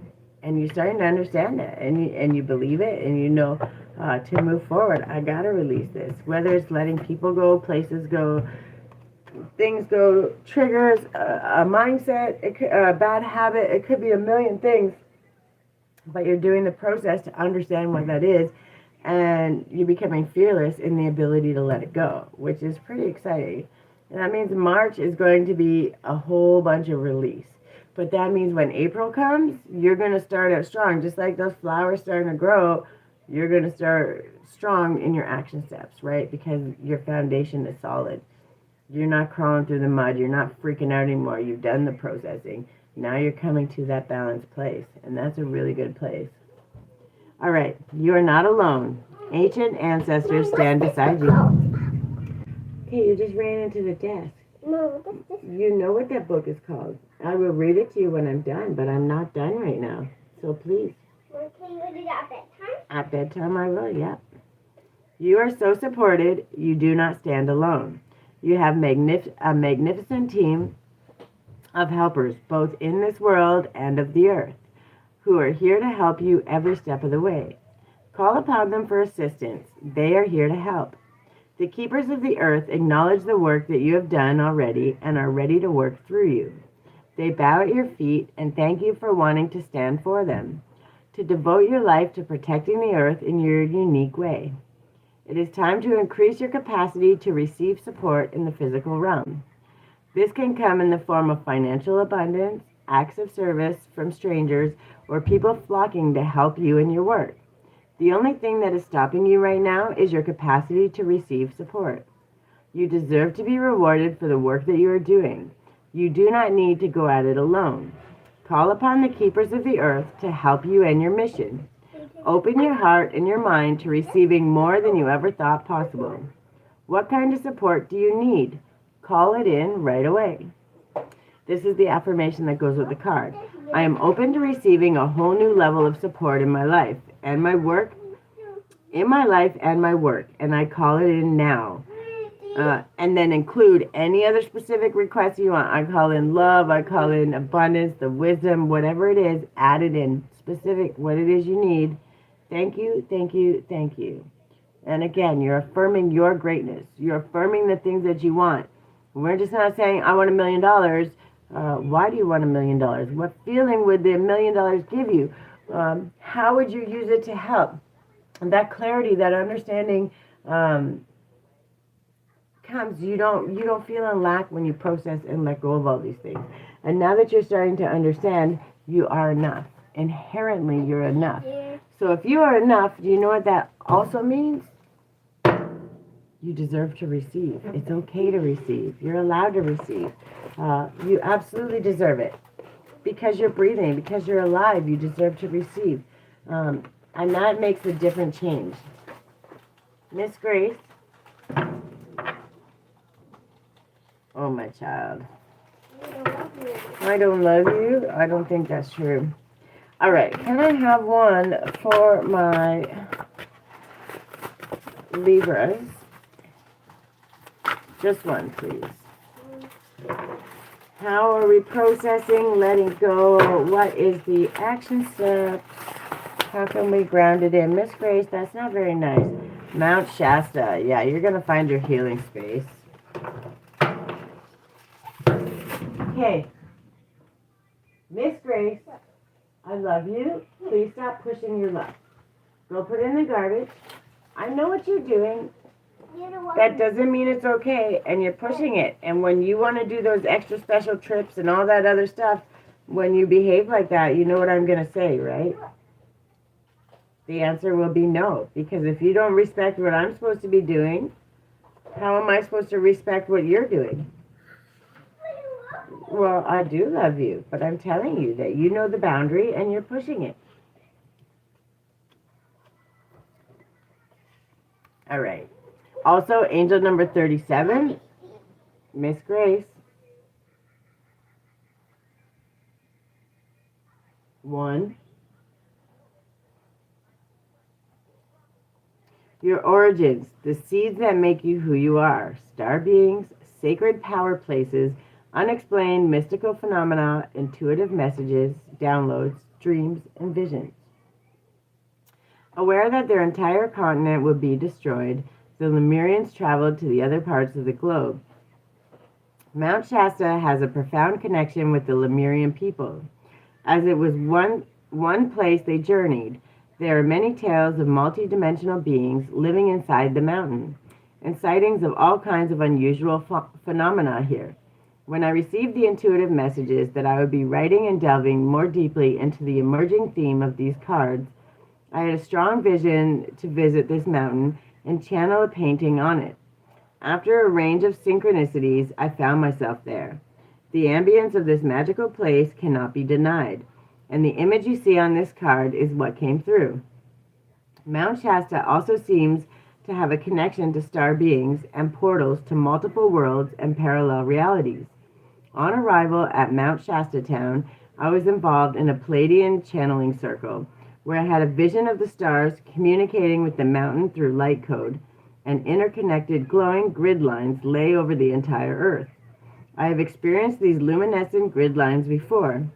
S1: and you're starting to understand that, and you believe it, and you know to move forward. I gotta release this. Whether it's letting people go, places go, things go, triggers, a mindset, a bad habit. It could be a million things. But you're doing the process to understand what that is, and you're becoming fearless in the ability to let it go, which is pretty exciting. And that means March is going to be a whole bunch of release. But that means when April comes, you're going to start out strong. Just like those flowers starting to grow, you're going to start strong in your action steps, right? Because your foundation is solid. You're not crawling through the mud. You're not freaking out anymore. You've done the processing. Now you're coming to that balanced place, and that's a really good place. All right, you are not alone. Ancient ancestors stand beside you. Okay, you just ran into the desk.
S2: No, this.
S1: You know what that book is called. I will read it to you when I'm done, but I'm not done right now. So please.
S2: Well, can you read it at bedtime?
S1: At bedtime I will, yeah. You are so supported, you do not stand alone. You have a magnificent team of helpers, both in this world and of the earth, who are here to help you every step of the way. Call upon them for assistance. They are here to help. The keepers of the earth acknowledge the work that you have done already and are ready to work through you. They bow at your feet and thank you for wanting to stand for them, to devote your life to protecting the earth in your unique way. It is time to increase your capacity to receive support in the physical realm. This can come in the form of financial abundance, acts of service from strangers, or people flocking to help you in your work. The only thing that is stopping you right now is your capacity to receive support. You deserve to be rewarded for the work that you are doing. You do not need to go at it alone. Call upon the keepers of the earth to help you in your mission. Open your heart and your mind to receiving more than you ever thought possible. What kind of support do you need? Call it in right away. This is the affirmation that goes with the card. I am open to receiving a whole new level of support in my life and my work, and I call it in now. And then include any other specific requests you want. I call in love, I call in abundance, the wisdom, whatever it is, add it in specific, what it is you need. Thank you, thank you, thank you. And again, you're affirming your greatness. You're affirming the things that you want. We're just not saying, I want $1 million. Why do you want $1 million? What feeling would the $1 million give you? How would you use it to help? And that clarity, that understanding comes. You don't feel in lack when you process and let go of all these things. And now that you're starting to understand, you are enough. Inherently, you're enough. So if you are enough, do you know what that also means? You deserve to receive. It's okay to receive. You're allowed to receive. You absolutely deserve it. Because you're breathing, because you're alive, you deserve to receive. And that makes a different change. Miss Grace. Oh, my child. I don't love you. I don't think that's true. All right. Can I have one for my Libras? Just one, please. How are we processing, letting go? What is the action steps? How can we ground it in? Miss Grace, that's not very nice. Mount Shasta. Yeah, you're going to find your healing space. Okay. Miss Grace, I love you. Please stop pushing your luck. Go put it in the garbage. I know what you're doing. That doesn't mean it's okay, and you're pushing it. And when you want to do those extra special trips and all that other stuff, when you behave like that, you know what I'm going to say, right? The answer will be no. Because if you don't respect what I'm supposed to be doing, how am I supposed to respect what you're doing? Well, I do love you, but I'm telling you that you know the boundary and you're pushing it. All right. Also, angel number 37, Miss Grace. 1. Your origins, the seeds that make you who you are. Star beings, sacred power places, unexplained mystical phenomena, intuitive messages, downloads, dreams, and visions. Aware that their entire continent would be destroyed, the Lemurians traveled to the other parts of the globe. Mount Shasta has a profound connection with the Lemurian people. As it was one place they journeyed, there are many tales of multi-dimensional beings living inside the mountain, and sightings of all kinds of unusual phenomena here. When I received the intuitive messages that I would be writing and delving more deeply into the emerging theme of these cards, I had a strong vision to visit this mountain and channel a painting on it. After a range of synchronicities, I found myself there. The ambience of this magical place cannot be denied, and the image you see on this card is what came through. Mount Shasta also seems to have a connection to star beings and portals to multiple worlds and parallel realities. On arrival at Mount Shasta Town, I was involved in a Pleiadian channeling circle, where I had a vision of the stars communicating with the mountain through light code, and interconnected glowing grid lines lay over the entire earth. I have experienced these luminescent grid lines before.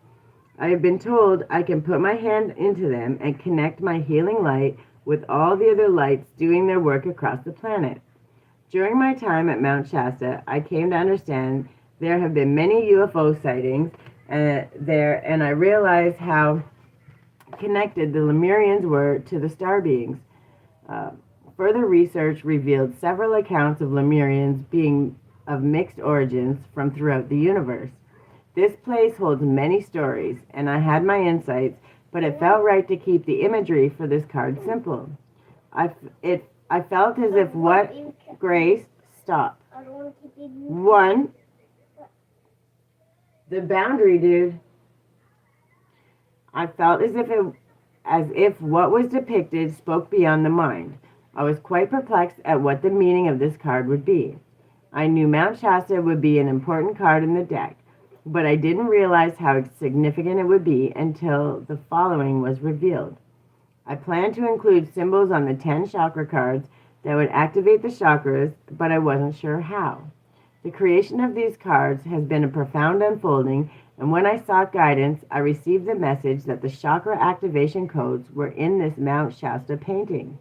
S1: I have been told I can put my hand into them and connect my healing light with all the other lights doing their work across the planet. During my time at Mount Shasta, I came to understand there have been many UFO sightings there, and I realized how connected the Lemurians were to the star beings. Further research revealed several accounts of Lemurians being of mixed origins from throughout the universe. This place holds many stories, and I had my insights, but it felt right to keep the imagery for this card simple. I felt as if what Grace stop.
S2: I don't want to keep you.
S1: 1, the boundary, dude. I felt as if what was depicted spoke beyond the mind. I was quite perplexed at what the meaning of this card would be. I knew Mount Shasta would be an important card in the deck, but I didn't realize how significant it would be until the following was revealed. I planned to include symbols on the 10 chakra cards that would activate the chakras, but I wasn't sure how. The creation of these cards has been a profound unfolding, and when I sought guidance, I received the message that the chakra activation codes were in this Mount Shasta painting.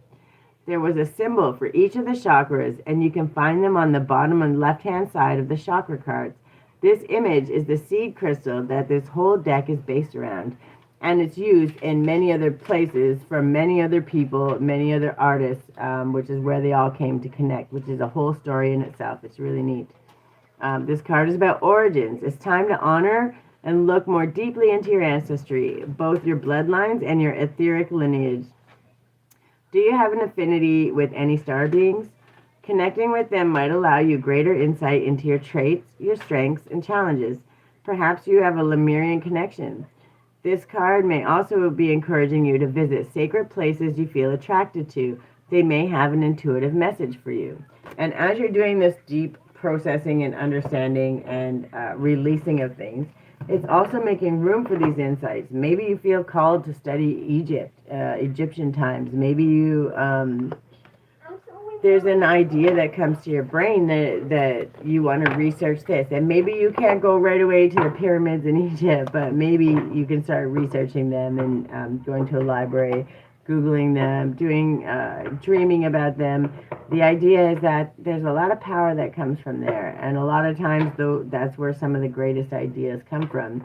S1: There was a symbol for each of the chakras, and you can find them on the bottom and left-hand side of the chakra cards. This image is the seed crystal that this whole deck is based around, and it's used in many other places from many other people, many other artists, which is where they all came to connect, which is a whole story in itself. It's really neat. This card is about origins. It's time to honor and look more deeply into your ancestry, both your bloodlines and your etheric lineage. Do you have an affinity with any star beings? Connecting with them might allow you greater insight into your traits, your strengths, and challenges. Perhaps you have a Lemurian connection. This card may also be encouraging you to visit sacred places you feel attracted to. They may have an intuitive message for you. And as you're doing this deep processing and understanding and releasing of things, it's also making room for these insights. Maybe you feel called to study Egyptian times. Maybe you there's an idea that comes to your brain that you want to research this. And maybe you can't go right away to the pyramids in Egypt, but maybe you can start researching them and going to a library, Googling them, dreaming about them. The idea is that there's a lot of power that comes from there. And a lot of times, though, that's where some of the greatest ideas come from.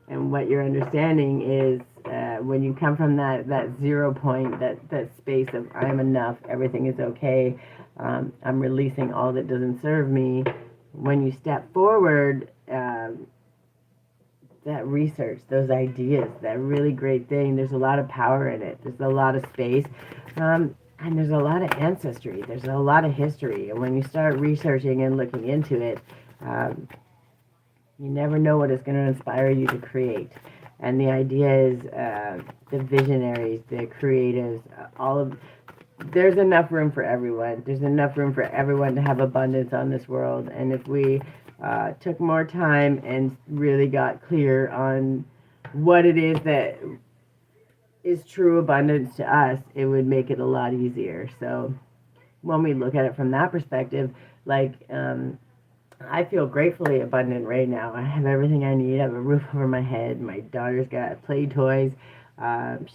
S1: And what you're understanding is when you come from that 0 point, that space of I am enough, everything is okay, I'm releasing all that doesn't serve me. When you step forward, that research, those ideas, that really great thing, there's a lot of power in it. There's a lot of space. And there's a lot of ancestry. There's a lot of history. And when you start researching and looking into it, you never know what is going to inspire you to create. And the idea is the visionaries, the creatives, there's enough room for everyone. There's enough room for everyone to have abundance on this world. And if we took more time and really got clear on what it is that is true abundance to us, it would make it a lot easier. So when we look at it from that perspective, like, I feel gratefully abundant right now. I have everything I need. I have a roof over my head. My daughter's got play toys.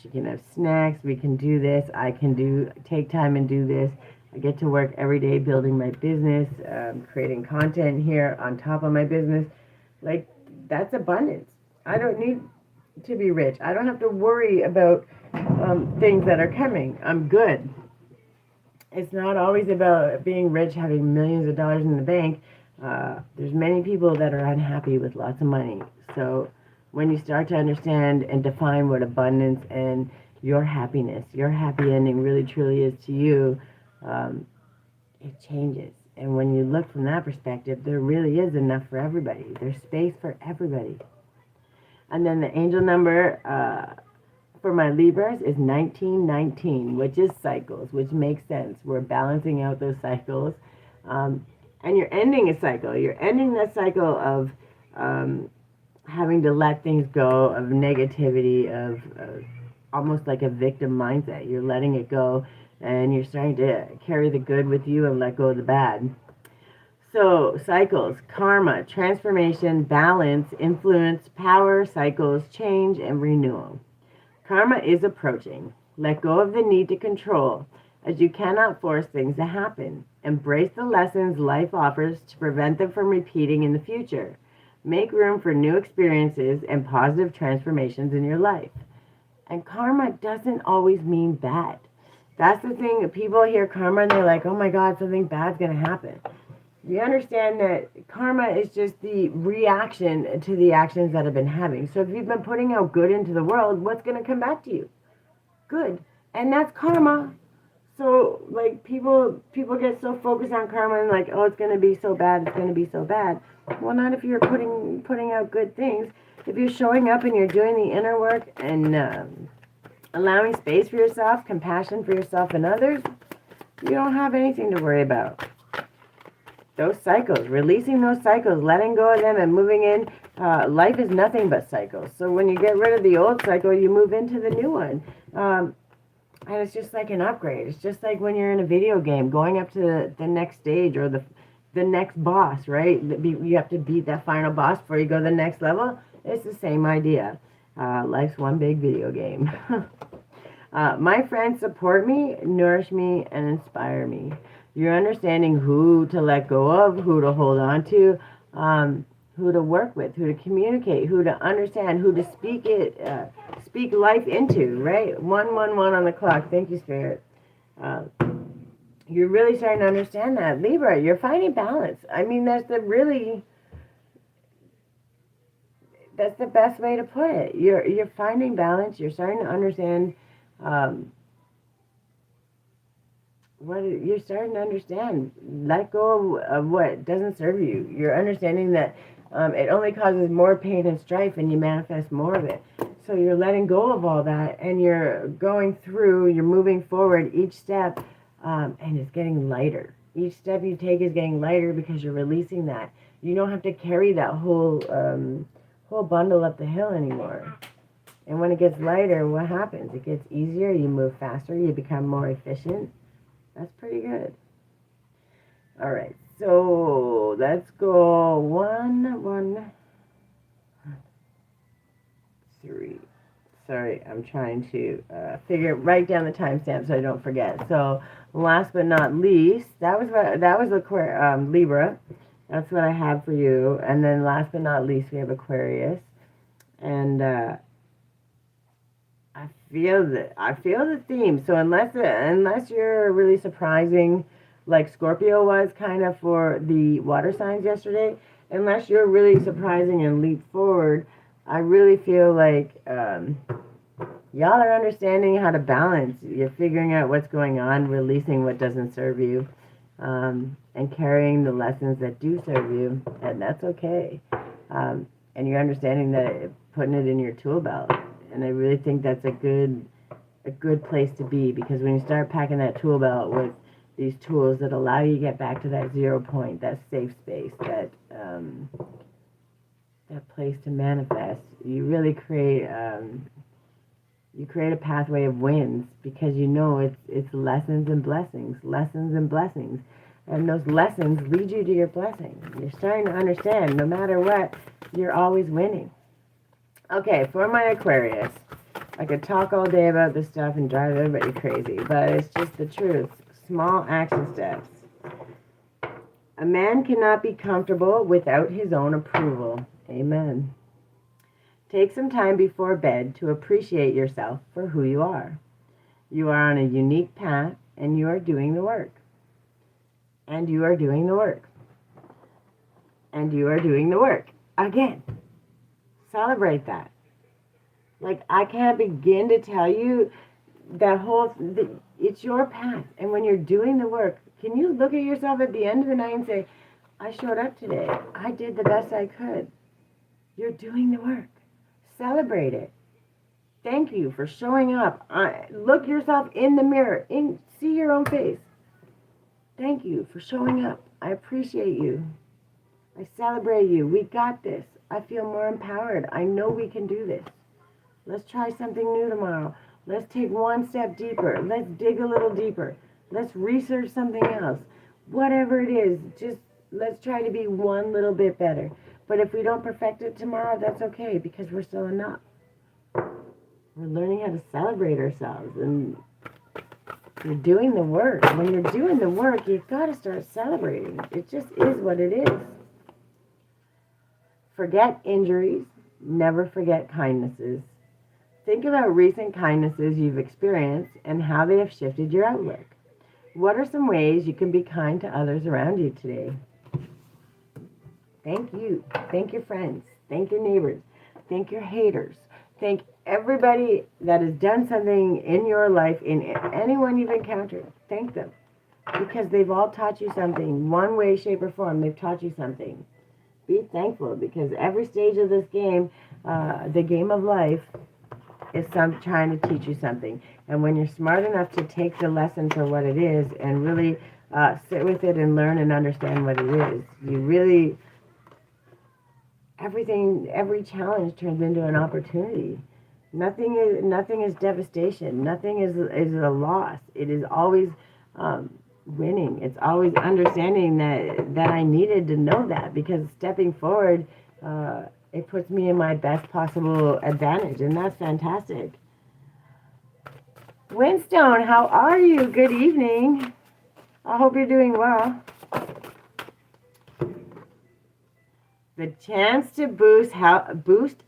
S1: She can have snacks. We can do this. I can take time and do this. I get to work every day building my business, creating content here on top of my business. Like, that's abundance. I don't need to be rich. I don't have to worry about things that are coming. I'm good. It's not always about being rich, having millions of dollars in the bank. There's many people that are unhappy with lots of money. So when you start to understand and define what abundance and your happiness, your happy ending really truly is to you, it changes. And when you look from that perspective, there really is enough for everybody. There's space for everybody. And then the angel number for my Libras is 1919, which is cycles, which makes sense. We're balancing out those cycles. And you're ending a cycle. You're ending that cycle of having to let things go, of negativity, of almost like a victim mindset. You're letting it go, and you're starting to carry the good with you and let go of the bad. So, cycles, karma, transformation, balance, influence, power, cycles, change, and renewal. Karma is approaching. Let go of the need to control, as you cannot force things to happen. Embrace the lessons life offers to prevent them from repeating in the future. Make room for new experiences and positive transformations in your life. And karma doesn't always mean bad. That's the thing. People hear karma and they're like, oh my God, something bad's going to happen. You understand that karma is just the reaction to the actions that have been having. So if you've been putting out good into the world, what's going to come back to you? Good. And that's karma. So like people get so focused on karma and like, oh, it's gonna be so bad, it's gonna be so bad. Well, not if you're putting out good things. If you're showing up and you're doing the inner work and allowing space for yourself, compassion for yourself and others, you don't have anything to worry about. Those cycles, releasing those cycles, letting go of them and moving in. Life is nothing but cycles. So when you get rid of the old cycle, you move into the new one. And it's just like an upgrade. It's just like when you're in a video game, going up to the next stage or the next boss, right? You have to beat that final boss before you go to the next level. It's the same idea. Life's one big video game. My friends support me, nourish me, and inspire me. You're understanding who to let go of, who to hold on to, who to work with, who to communicate, who to understand, who to speak life into, right? 111 on the clock. Thank you, Spirit. You're really starting to understand that. Libra, you're finding balance. I mean, that's the best way to put it. You're finding balance. You're starting to understand you're starting to understand. Let go of what doesn't serve you. You're understanding that it only causes more pain and strife, and you manifest more of it. So you're letting go of all that, and you're going through. You're moving forward each step, and it's getting lighter. Each step you take is getting lighter because you're releasing that. You don't have to carry that whole bundle up the hill anymore. And when it gets lighter, what happens? It gets easier. You move faster. You become more efficient. That's pretty good. All right, so let's go 1, 1, 3. Sorry, I'm trying to write down the timestamp so I don't forget. So last but not least, that was Libra. That's what I have for you. And then last but not least, we have Aquarius. And I feel the theme. So unless you're really surprising, like Scorpio was kind of for the water signs yesterday, unless you're really surprising and leap forward, I really feel like y'all are understanding how to balance. You're figuring out what's going on, releasing what doesn't serve you, and carrying the lessons that do serve you, and that's okay. And you're understanding that, putting it in your tool belt. And I really think that's a good place to be, because when you start packing that tool belt with these tools that allow you to get back to that 0 point, that safe space, that place to manifest, you really create a pathway of wins, because you know it's lessons and blessings, and those lessons lead you to your blessing. You're starting to understand, no matter what, you're always winning. Okay, for my Aquarius, I could talk all day about this stuff and drive everybody crazy, but it's just the truth. Small action steps. A man cannot be comfortable without his own approval. Amen. Take some time before bed to appreciate yourself for who you are. You are on a unique path, and you are doing the work. And you are doing the work. And you are doing the work. Again. Celebrate that. Like, I can't begin to tell you it's your path. And when you're doing the work, can you look at yourself at the end of the night and say, I showed up today. I did the best I could. You're doing the work. Celebrate it. Thank you for showing up. Look yourself in the mirror. See your own face. Thank you for showing up. I appreciate you. I celebrate you. We got this. I feel more empowered. I know we can do this. Let's try something new tomorrow. Let's take one step deeper. Let's dig a little deeper. Let's research something else. Whatever it is, just let's try to be one little bit better. But if we don't perfect it tomorrow, that's okay, because we're still enough. We're learning how to celebrate ourselves, and you're doing the work. When you're doing the work, you've got to start celebrating. It just is what it is. Forget injuries. Never forget kindnesses. Think about recent kindnesses you've experienced and how they have shifted your outlook. What are some ways you can be kind to others around you today? Thank you. Thank your friends. Thank your neighbors. Thank your haters. Thank everybody that has done something in your life, in anyone you've encountered. Thank them. Because they've all taught you something. One way, shape, or form, they've taught you something. Be thankful, because every stage of this game, the game of life, is trying to teach you something. And when you're smart enough to take the lesson for what it is and really sit with it and learn and understand what it is, you really, every challenge turns into an opportunity. Nothing is devastation. Nothing is a loss. It is always winning. It's always understanding that I needed to know that, because stepping forward, it puts me in my best possible advantage, and that's fantastic. Winstone, how are you? Good evening. I hope you're doing well. The chance to boost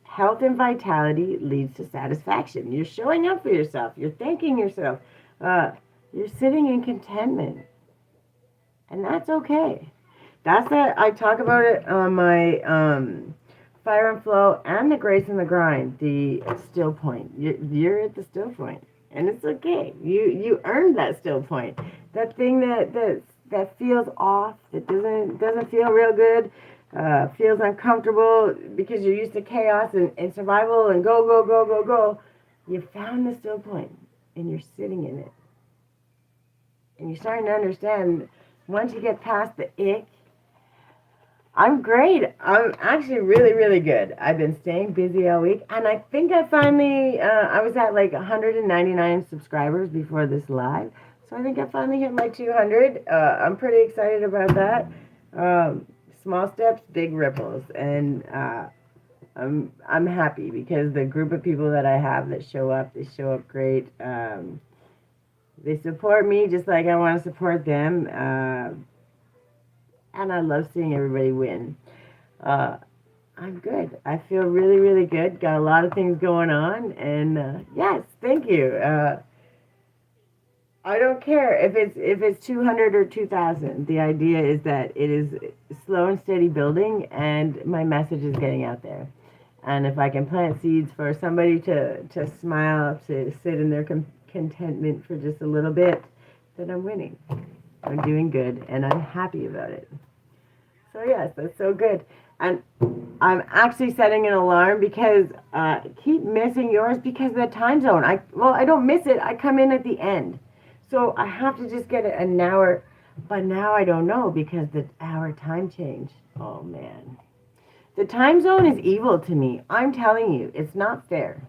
S1: health and vitality leads to satisfaction. You're showing up for yourself. You're thanking yourself. You're sitting in contentment. And that's okay. I talk about it on my Fire and Flow and the Grace and the Grind, the still point. You're at the still point. And it's okay. You earned that still point. That thing that feels off, that doesn't feel real good, feels uncomfortable because you're used to chaos and survival and go. You found the still point, and you're sitting in it. And you're starting to understand, once you get past the ick. I'm great. I'm actually really, really good. I've been staying busy all week, and I think I finally, I was at like 199 subscribers before this live, so I think I finally hit my 200. I'm pretty excited about that. Small steps, big ripples, and I'm happy because the group of people that I have that show up, they show up great. They support me just like I want to support them. And I love seeing everybody win. I'm good. I feel really, really good. Got a lot of things going on. And yes, thank you. I don't care if it's 200 or 2,000. The idea is that it is slow and steady building, and my message is getting out there. And if I can plant seeds for somebody to smile, to sit in their contentment for just a little bit, then I'm winning. I'm doing good, and I'm happy about it. So yes, that's so good. And I'm actually setting an alarm because keep missing yours because of the time zone. I don't miss it. I come in at the end. So I have to just get it an hour. But now I don't know because the hour time change. Oh, man. The time zone is evil to me. I'm telling you, it's not fair.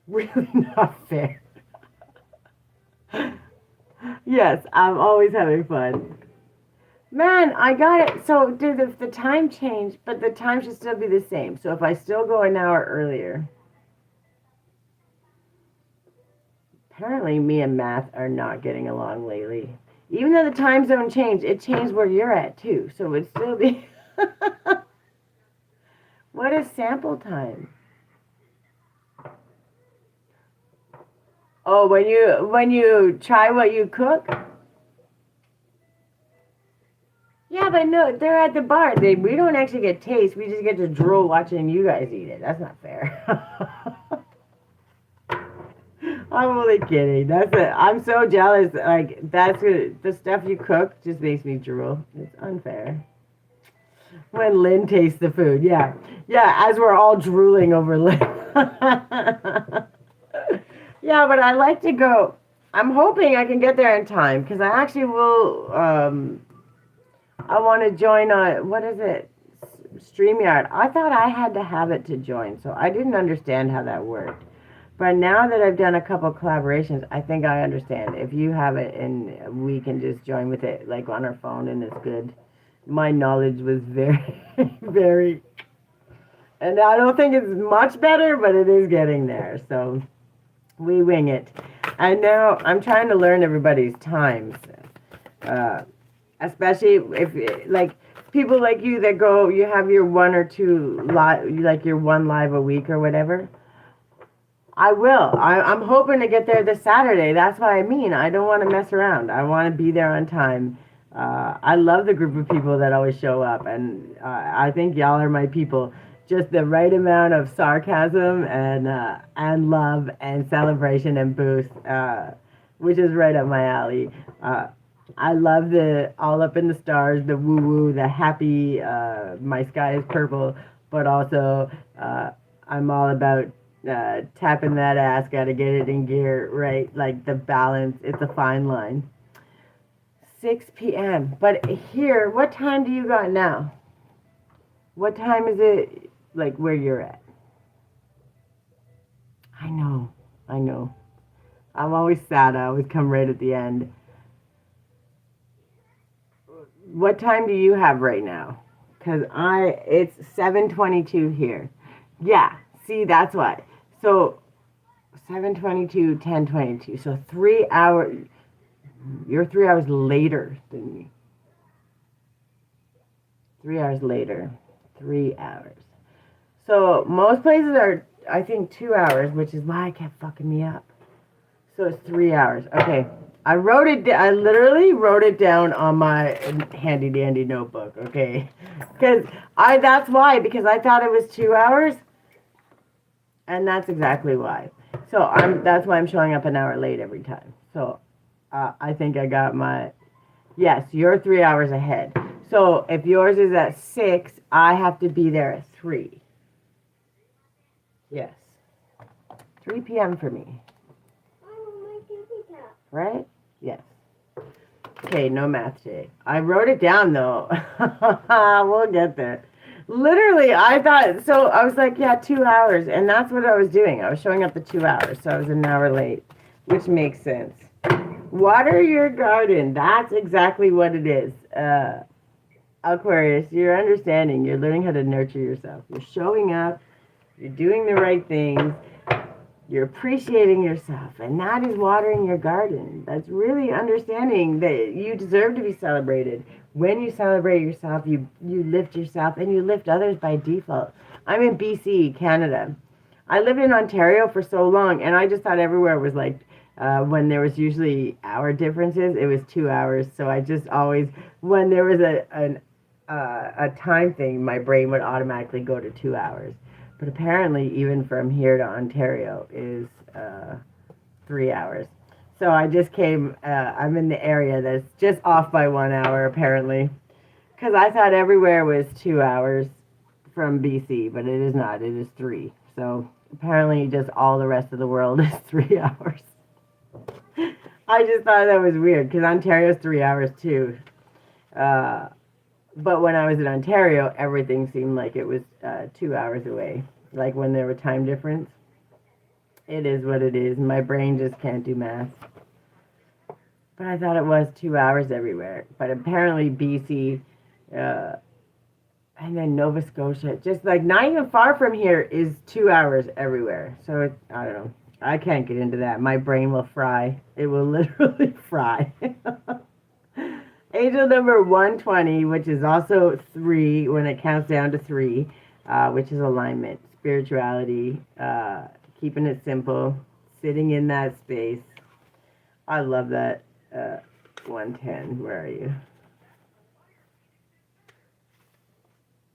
S1: Really not fair. Yes, I'm always having fun. Man, I got it. So did the time change, but the time should still be the same. So if I still go an hour earlier. Apparently me and math are not getting along lately. Even though the time zone changed, it changed where you're at too. So it would still be... What is sample time? Oh, when you try what you cook? Yeah, but no, they're at the bar. We don't actually get taste. We just get to drool watching you guys eat it. That's not fair. I'm only kidding. That's it. I'm so jealous. Like, that's good. The stuff you cook just makes me drool. It's unfair. When Lynn tastes the food, yeah. Yeah, as we're all drooling over Lynn. Yeah, but I like to go. I'm hoping I can get there in time because I actually will. I want to join on, what is it? StreamYard. I thought I had to have it to join, so I didn't understand how that worked. But now that I've done a couple collaborations, I think I understand. If you have it and we can just join with it, like on our phone, and it's good. My knowledge was very, very, and I don't think it's much better, but it is getting there. So we wing it. And now I'm trying to learn everybody's times, especially if like people like you that go, you have your one or two like your one live a week or whatever. I will. I'm hoping to get there this Saturday. That's what I mean. I don't want to mess around. I want to be there on time. I love the group of people that always show up, and I think y'all are my people. just the right amount of sarcasm and love and celebration and boost, which is right up my alley. I love the all up in the stars, the woo woo, the happy. My sky is purple, but also I'm all about tapping that ass. Got to get it in gear, right? Like the balance. It's a fine line. 6 p.m. But here, what time do you got now? What time is it, like, where you're at? I know. I'm always sad. I always come right at the end. What time do you have right now? Because it's 7:22 here. Yeah, see, that's why. So, 7:22, 10:22. So, 3 hours. You're 3 hours later than me. 3 hours later. 3 hours. So most places are, I think, 2 hours, which is why it kept fucking me up. So it's 3 hours. Okay. I literally wrote it down on my handy dandy notebook. Okay. That's why, because I thought it was 2 hours. And that's exactly why. So that's why I'm showing up an hour late every time. So I think I got yes, you're 3 hours ahead. So if yours is at 6, I have to be there at 3. Yes. 3 p.m. for me. Right? Yes. Okay, no math today. I wrote it down though. We'll get there. Literally, I was like, yeah, 2 hours. And that's what I was doing. I was showing up the 2 hours. So I was an hour late, which makes sense. Water your garden. That's exactly what it is. Aquarius, you're understanding. You're learning how to nurture yourself. You're showing up. You're doing the right things. You're appreciating yourself. And that is watering your garden. That's really understanding that you deserve to be celebrated. When you celebrate yourself, you lift yourself and you lift others by default. I'm in BC, Canada. I lived in Ontario for so long, and I just thought everywhere was like, when there was usually hour differences, it was 2 hours. So I just always, when there was a time thing, my brain would automatically go to 2 hours. But apparently, even from here to Ontario is 3 hours. So I just I'm in the area that's just off by 1 hour, apparently. Because I thought everywhere was 2 hours from BC, but it is not. It is 3. So apparently, just all the rest of the world is 3 hours. I just thought that was weird, because Ontario's 3 hours too. But when I was in Ontario, everything seemed like it was 2 hours away. Like when there were time difference. It is what it is. My brain just can't do math. But I thought it was 2 hours everywhere. But apparently BC, and then Nova Scotia, just like not even far from here, is 2 hours everywhere. So I don't know. I can't get into that. My brain will fry. It will literally fry. Angel number 120, which is also 3 when it counts down to 3, which is alignment, spirituality, keeping it simple, sitting in that space. I love that. 110, where are you?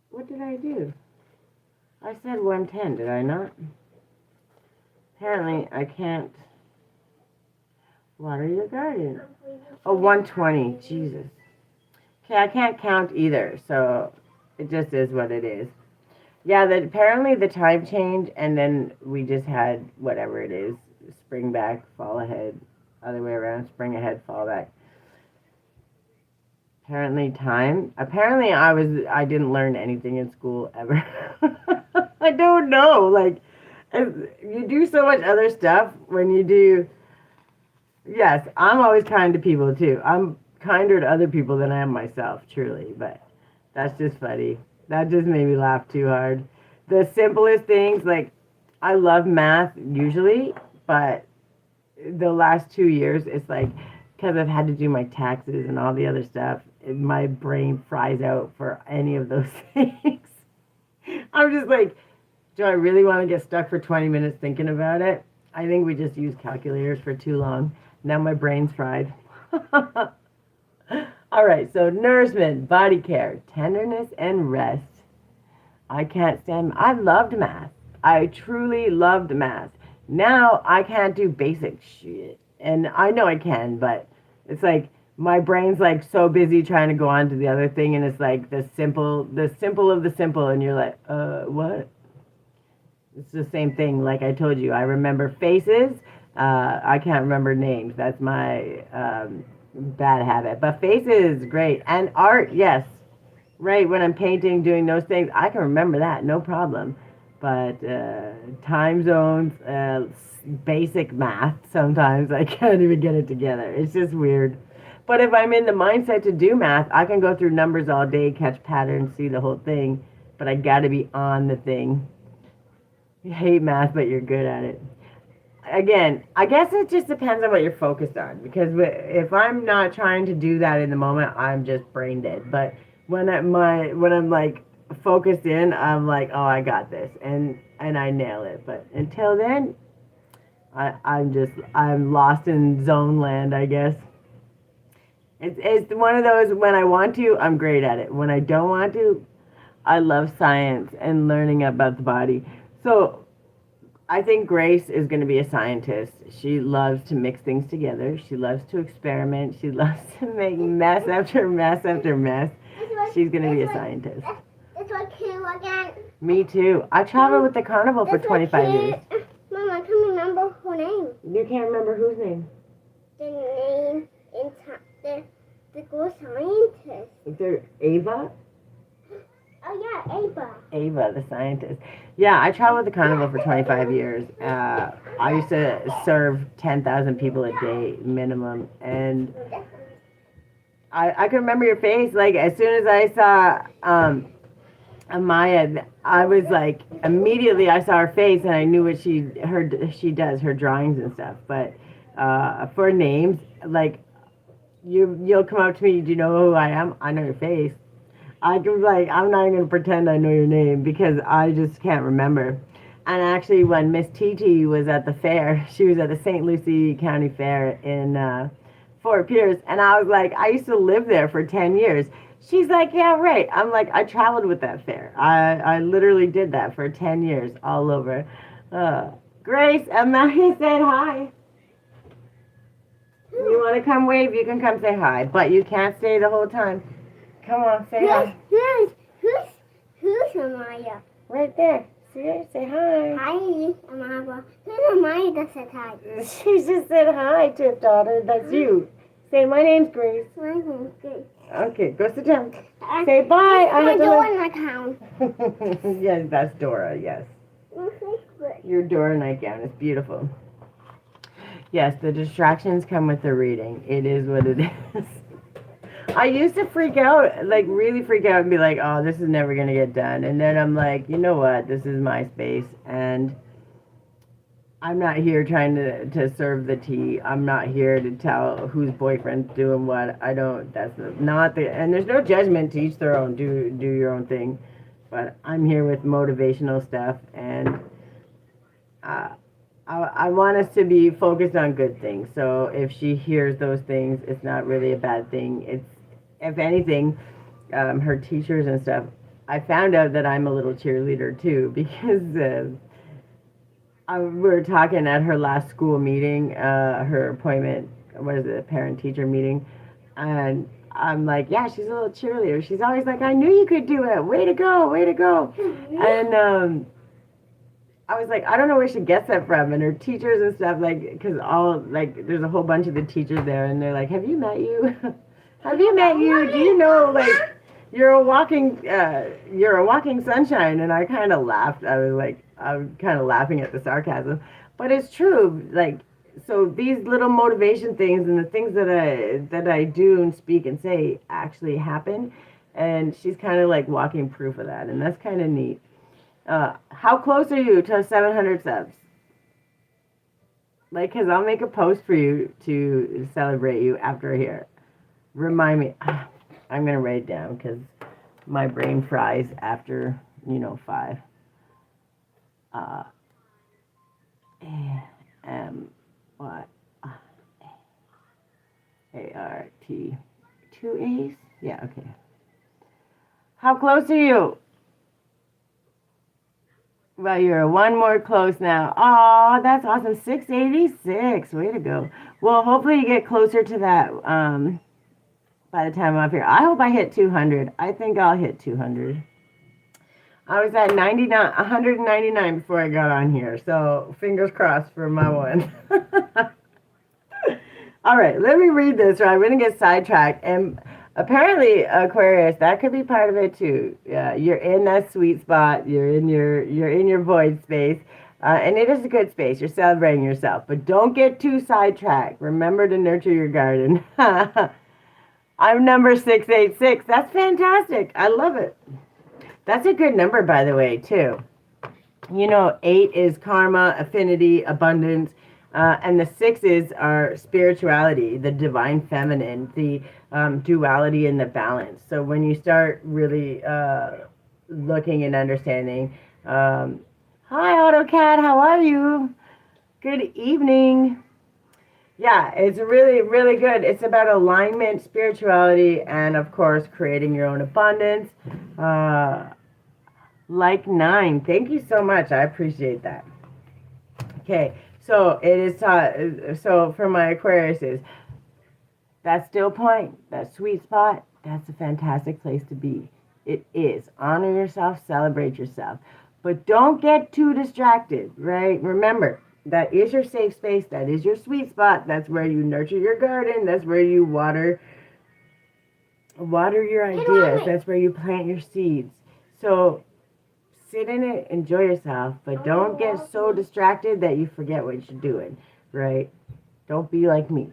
S1: What did I do? I said 110, did I not? Apparently, I can't water your garden. Oh, 120. Jesus. Okay, I can't count either, so it just is what it is. Yeah, apparently the time changed, and then we just had whatever it is. Spring back, fall ahead, other way around, spring ahead, fall back. Apparently I didn't learn anything in school ever. I don't know. Like, you do so much other stuff when you do. Yes, I'm always kind to people too. I'm kinder to other people than I am myself, truly. But that's just funny. That just made me laugh too hard. The simplest things, like, I love math usually, but the last 2 years, it's like, because I've had to do my taxes and all the other stuff, my brain fries out for any of those things. I'm just like, do I really want to get stuck for 20 minutes thinking about it? I think we just use calculators for too long. Now my brain's fried. All right, so nourishment, body care, tenderness, and rest. I can't stand, I loved math. I truly loved math. Now I can't do basic shit. And I know I can, but it's like my brain's like so busy trying to go on to the other thing, and it's like the simple of the simple, and you're like, what? It's the same thing. Like I told you, I remember faces. I can't remember names. That's my bad habit. But faces, great. And art, yes. Right, when I'm painting, doing those things, I can remember that, no problem. But time zones, basic math, sometimes I can't even get it together. It's just weird. But if I'm in the mindset to do math, I can go through numbers all day, catch patterns, see the whole thing. But I got to be on the thing. You hate math, but you're good at it. Again, I guess it just depends on what you're focused on. Because if I'm not trying to do that in the moment, I'm just brain dead. But when I'm like focused in, I'm like, oh, I got this, and I nail it. But until then, I'm lost in zone land, I guess. It's one of those when I want to, I'm great at it. When I don't want to, I love science and learning about the body. So I think Grace is going to be a scientist. She loves to mix things together. She loves to experiment. She loves to make mess after mess after mess. She's going to be a scientist.
S2: That's what came again.
S1: Me too. I traveled with the carnival for 25 years.
S2: Mom, I can't remember her name.
S1: You can't remember whose name?
S2: The name in the girl scientist.
S1: They're Ava?
S2: Oh yeah, Ava.
S1: Ava, the scientist. Yeah, I traveled with the carnival for 25 years. I used to serve 10,000 people a day minimum, and I can remember your face. Like as soon as I saw Amaya, I was like immediately I saw her face and I knew what she does, her drawings and stuff. But for names, like you'll come up to me. Do you know who I am? I know your face. I'm not even gonna pretend I know your name because I just can't remember. And actually, when Miss TT was at the fair, she was at the St. Lucie County Fair in Fort Pierce, and I was like, I used to live there for 10 years. She's like, yeah, right. I'm like, I traveled with that fair. I literally did that for 10 years all over. Grace, Amaya said hi. You want to come wave? You can come say hi, but you can't stay the whole time. Come on, say hi.
S2: Who's Amaya?
S1: Right there. See her? Say hi.
S2: Hi, Amaya. Who's Amaya that said hi?
S1: She just said hi, Tip daughter. That's you. Say, my name's Grace.
S2: My name's Grace.
S1: Okay, go sit down. Say bye.
S2: I have Dora nightgown.
S1: Yes, that's Dora, yes. Your Dora nightgown is beautiful. Yes, the distractions come with the reading. It is what it is. I used to freak out, like really freak out and be like, oh, this is never going to get done. And then I'm like, you know what? This is my space. And I'm not here trying to serve the tea. I'm not here to tell whose boyfriend's doing what. That's not the, and there's no judgment, to each their own. Do your own thing. But I'm here with motivational stuff. And I want us to be focused on good things. So if she hears those things, it's not really a bad thing. It's, if anything, her teachers and stuff, I found out that I'm a little cheerleader too, because we were talking at her last school meeting, her appointment, what is it, parent-teacher meeting, and I'm like, yeah, she's a little cheerleader. She's always like, I knew you could do it. Way to go, way to go. And I was like, I don't know where she gets that from. And her teachers and stuff, like, because there's a whole bunch of the teachers there, and they're like, have you met you? Have you met you? Do you know, like, you're a walking sunshine? And I kind of laughed. I'm kind of laughing at the sarcasm, but it's true. Like, so these little motivation things and the things that I do and speak and say actually happen, and she's kind of like walking proof of that, and that's kind of neat. How close are you to 700 subs? Like, cause I'll make a post for you to celebrate you after here. Remind me. I'm gonna write it down because my brain fries after 5. What? A-R-T. 2 A's? Yeah, okay. How close are you? Well, you're one more close now. Oh, that's awesome. 686. Way to go. Well, hopefully you get closer to that by the time I'm up here. I hope I hit 200. I think I'll hit 200. I was at 99, 199 before I got on here. So fingers crossed for my one. All right, let me read this or I'm going to get sidetracked. And apparently, Aquarius, that could be part of it too. Yeah, you're in that sweet spot. You're in your void space. And it is a good space. You're celebrating yourself. But don't get too sidetracked. Remember to nurture your garden. I'm number 686. That's fantastic. I love it. That's a good number, by the way, too. You know, 8 is karma, affinity, abundance. And the 6s are spirituality, the divine feminine, the duality and the balance. So when you start really looking and understanding, hi AutoCAD, how are you? Good evening. Yeah, it's really, really good. It's about alignment, spirituality, and of course, creating your own abundance. Like 9. Thank you so much. I appreciate that. Okay. So it is so for my Aquariuses, that still point, that sweet spot, that's a fantastic place to be. It is. Honor yourself, celebrate yourself. But don't get too distracted, right? Remember, that is your safe space, that is your sweet spot, that's where you nurture your garden, that's where you water your ideas, that's where you plant your seeds. So sit in it, enjoy yourself, but don't get so distracted that you forget what you're doing, right? Don't be like me.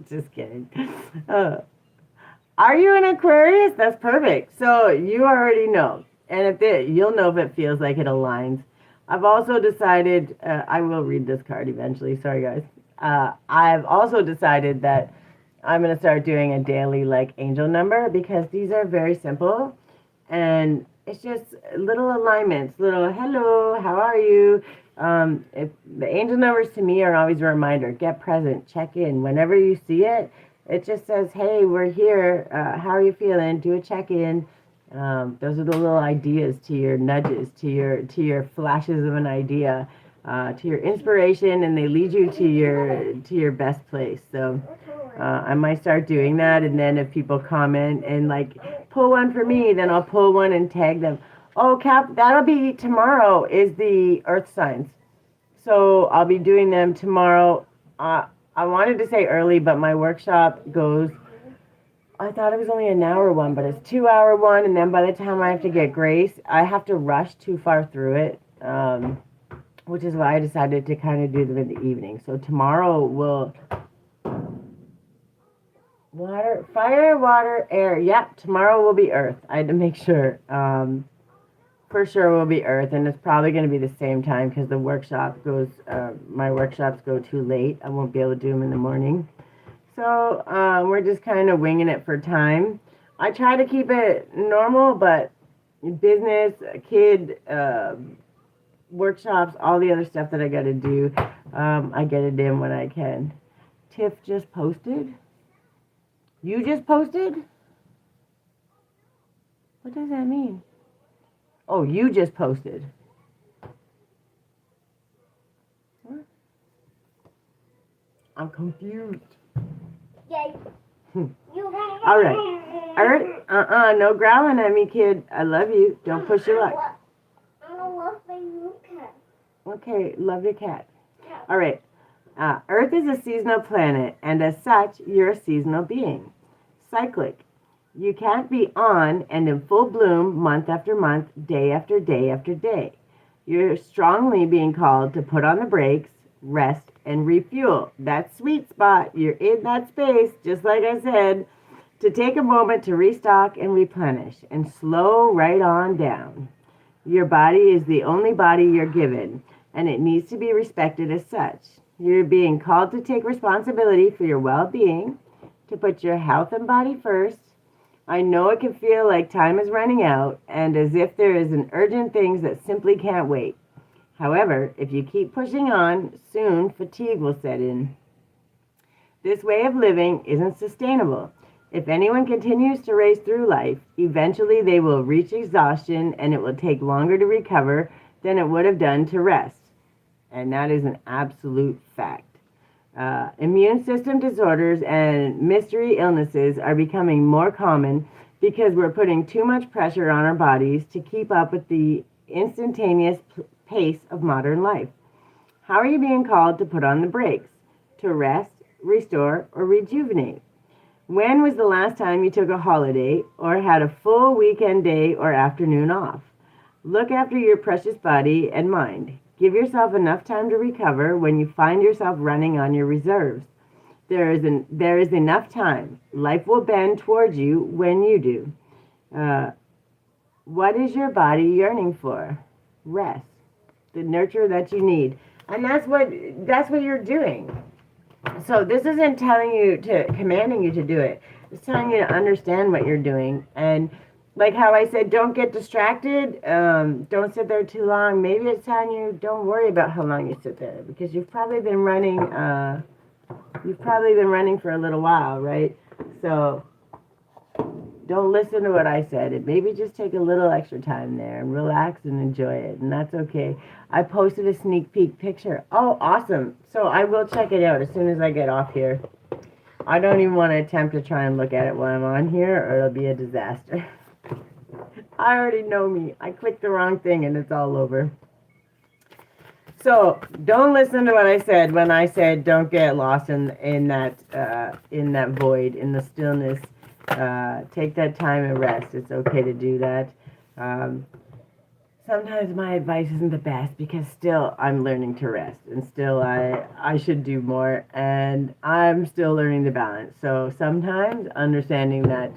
S1: Just kidding. Are you an Aquarius? That's perfect. So you already know. And you'll know if it feels like it aligns. I've also decided, I will read this card eventually. Sorry, guys. I've also decided that I'm going to start doing a daily angel number because these are very simple. And it's just little alignments, little hello, how are you? The angel numbers to me are always a reminder. Get present, check in. Whenever you see it, it just says, hey, we're here. How are you feeling? Do a check-in. Those are the little ideas to your nudges, to your flashes of an idea, to your inspiration, and they lead you to your best place. So I might start doing that, and then if people comment and pull one for me, then I'll pull one and tag them. Oh, Cap, that'll be tomorrow is the earth signs. So I'll be doing them tomorrow. I wanted to say early, but my workshop goes, I thought it was only an hour one, but it's 2-hour one. And then by the time I have to get grace, I have to rush too far through it, which is why I decided to kind of do them in the evening. So tomorrow we'll water, fire, water, air. Yep, tomorrow will be earth. I had to make sure. For sure will be earth, and it's probably going to be the same time because the workshop goes, my workshops go too late. I won't be able to do them in the morning. So we're just kind of winging it for time. I try to keep it normal, but business, kid, workshops, all the other stuff that I got to do, I get it in when I can. Tiff just posted. You just posted? What does that mean? Oh, you just posted. What? I'm confused.
S2: Yay.
S1: All right. Earth, no growling at me, kid. I love you. Don't push your luck.
S2: I love my cat.
S1: Okay, love your cat. All right. Earth is a seasonal planet, and as such, you're a seasonal being. Cyclic. You can't be on and in full bloom month after month, day after day after day. You're strongly being called to put on the brakes, rest, and refuel. That sweet spot, you're in that space, just like I said, to take a moment to restock and replenish and slow right on down. Your body is the only body you're given, and it needs to be respected as such. You're being called to take responsibility for your well-being, to put your health and body first. I know it can feel like time is running out and as if there is an urgent things that simply can't wait. However, if you keep pushing on, soon fatigue will set in. This way of living isn't sustainable. If anyone continues to race through life, eventually they will reach exhaustion and it will take longer to recover than it would have done to rest. And that is an absolute fact. Immune system disorders and mystery illnesses are becoming more common because we're putting too much pressure on our bodies to keep up with the instantaneous pace of modern life. How are you being called to put on the brakes? To rest, restore, or rejuvenate? When was the last time you took a holiday or had a full weekend day or afternoon off? Look after your precious body and mind. Give yourself enough time to recover when you find yourself running on your reserves. There is enough time. Life will bend towards you when you do. What is your body yearning for? Rest. The nurture that you need. And that's what you're doing. So this isn't commanding you to do it. It's telling you to understand what you're doing. And like how I said, don't get distracted. Don't sit there too long. Maybe it's telling you don't worry about how long you sit there because you've probably been running. You've probably been running for a little while, right? So don't listen to what I said. And maybe just take a little extra time there and relax and enjoy it. And that's okay. I posted a sneak peek picture. Oh, awesome. So I will check it out as soon as I get off here. I don't even want to attempt to try and look at it while I'm on here or it'll be a disaster. I already know me. I clicked the wrong thing and it's all over. So don't listen to what I said when I said don't get lost in that void, in the stillness. Take that time and rest. It's okay to do that. Sometimes my advice isn't the best because still I'm learning to rest and still I should do more and I'm still learning the balance. So sometimes understanding that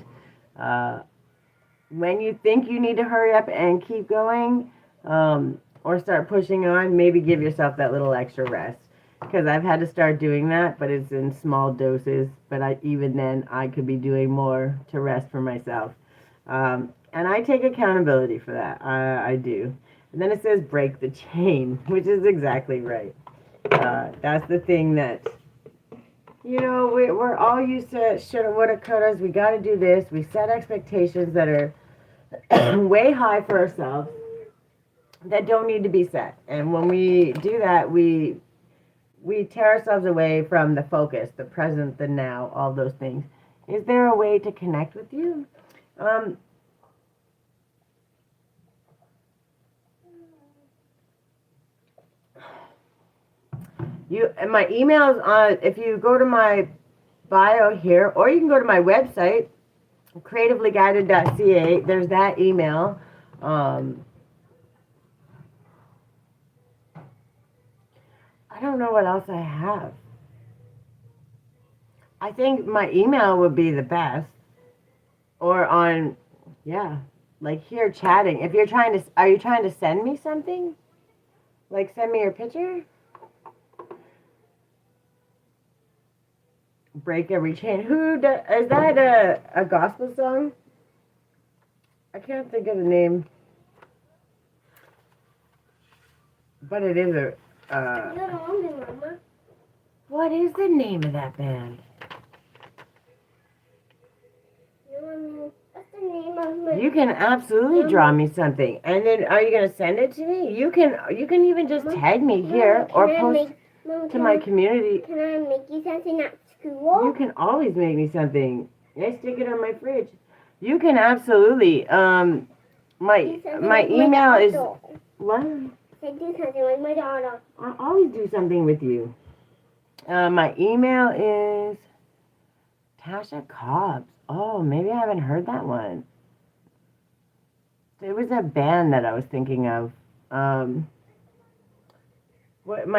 S1: when you think you need to hurry up and keep going or start pushing on, maybe give yourself that little extra rest. Because I've had to start doing that, but it's in small doses. But even then, I could be doing more to rest for myself. And I take accountability for that. I do. And then it says break the chain, which is exactly right. That's the thing that, we're all used to shoulda, woulda, couldas. We got to do this. We set expectations that are way high for ourselves that don't need to be set. And when we do that, we tear ourselves away from the focus, the present, the now, all those things. Is there a way to connect with you? My email is on, if you go to my bio here, or you can go to my website, creativelyguided.ca. There's that email. I don't know what else I have. I think my email would be the best. Or on, like here chatting. If are you trying to send me something? Like send me your picture? Break every chain. Is that a gospel song? I can't think of the name. But it is a... What is the name of that band?
S2: What's the name of my...
S1: You can absolutely draw me something. And then are you going to send it to me? You can even just tag me here or post to my community.
S2: Can I make you something at school?
S1: You can always make me something. I stick it on my fridge. You can absolutely. My email is what?
S2: I do something with my daughter.
S1: I always do something with you. My email is Tasha Cobbs. Oh, maybe I haven't heard that one. There was a band that I was thinking of. My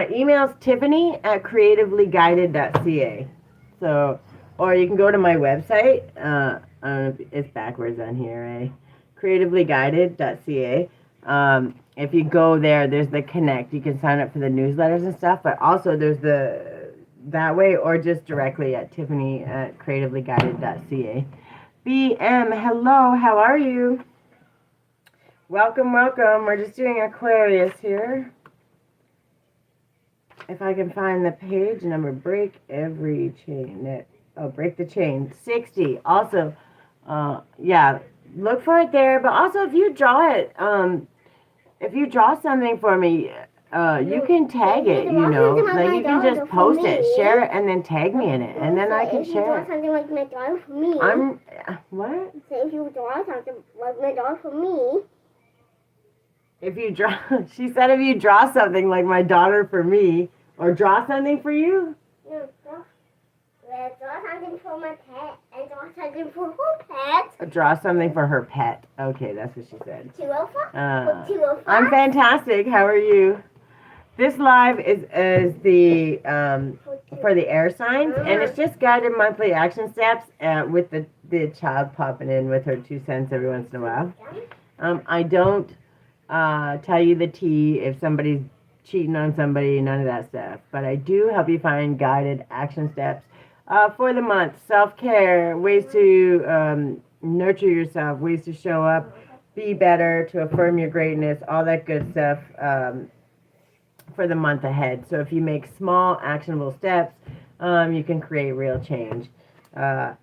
S1: email is tiffany@creativelyguided.ca. So, or you can go to my website. I don't know if it's backwards on here, eh? creativelyguided.ca. If you go there, there's the connect. You can sign up for the newsletters and stuff, but also there's that way, or just directly at tiffany@creativelyguided.ca. BM, hello, how are you? Welcome, welcome. We're just doing Aquarius here. If I can find the page number, break every chain. Oh, break the chain. 60. Also, yeah, look for it there. But also, if you draw it, if you draw something for me, you can tag it, you know. Like, you can just post it, share it, and then tag me in it. And then I can share it.
S2: If you draw something like my daughter for me.
S1: What?
S2: So if you draw something like my daughter for me.
S1: If you draw, she said if you draw something like my daughter for me, or draw something for you?
S2: No, draw something for my pet and draw something for her pet.
S1: Draw something for her pet. Okay, that's what she said.
S2: 205?
S1: I'm fantastic. How are you? This live is the for the air signs, and it's just guided monthly action steps with the child popping in with her 2 cents every once in a while. I don't tell you the tea if somebody's cheating on somebody, none of that stuff. But I do help you find guided action steps for the month. Self-care, ways to nurture yourself, ways to show up, be better, to affirm your greatness, all that good stuff for the month ahead. So if you make small, actionable steps, you can create real change. And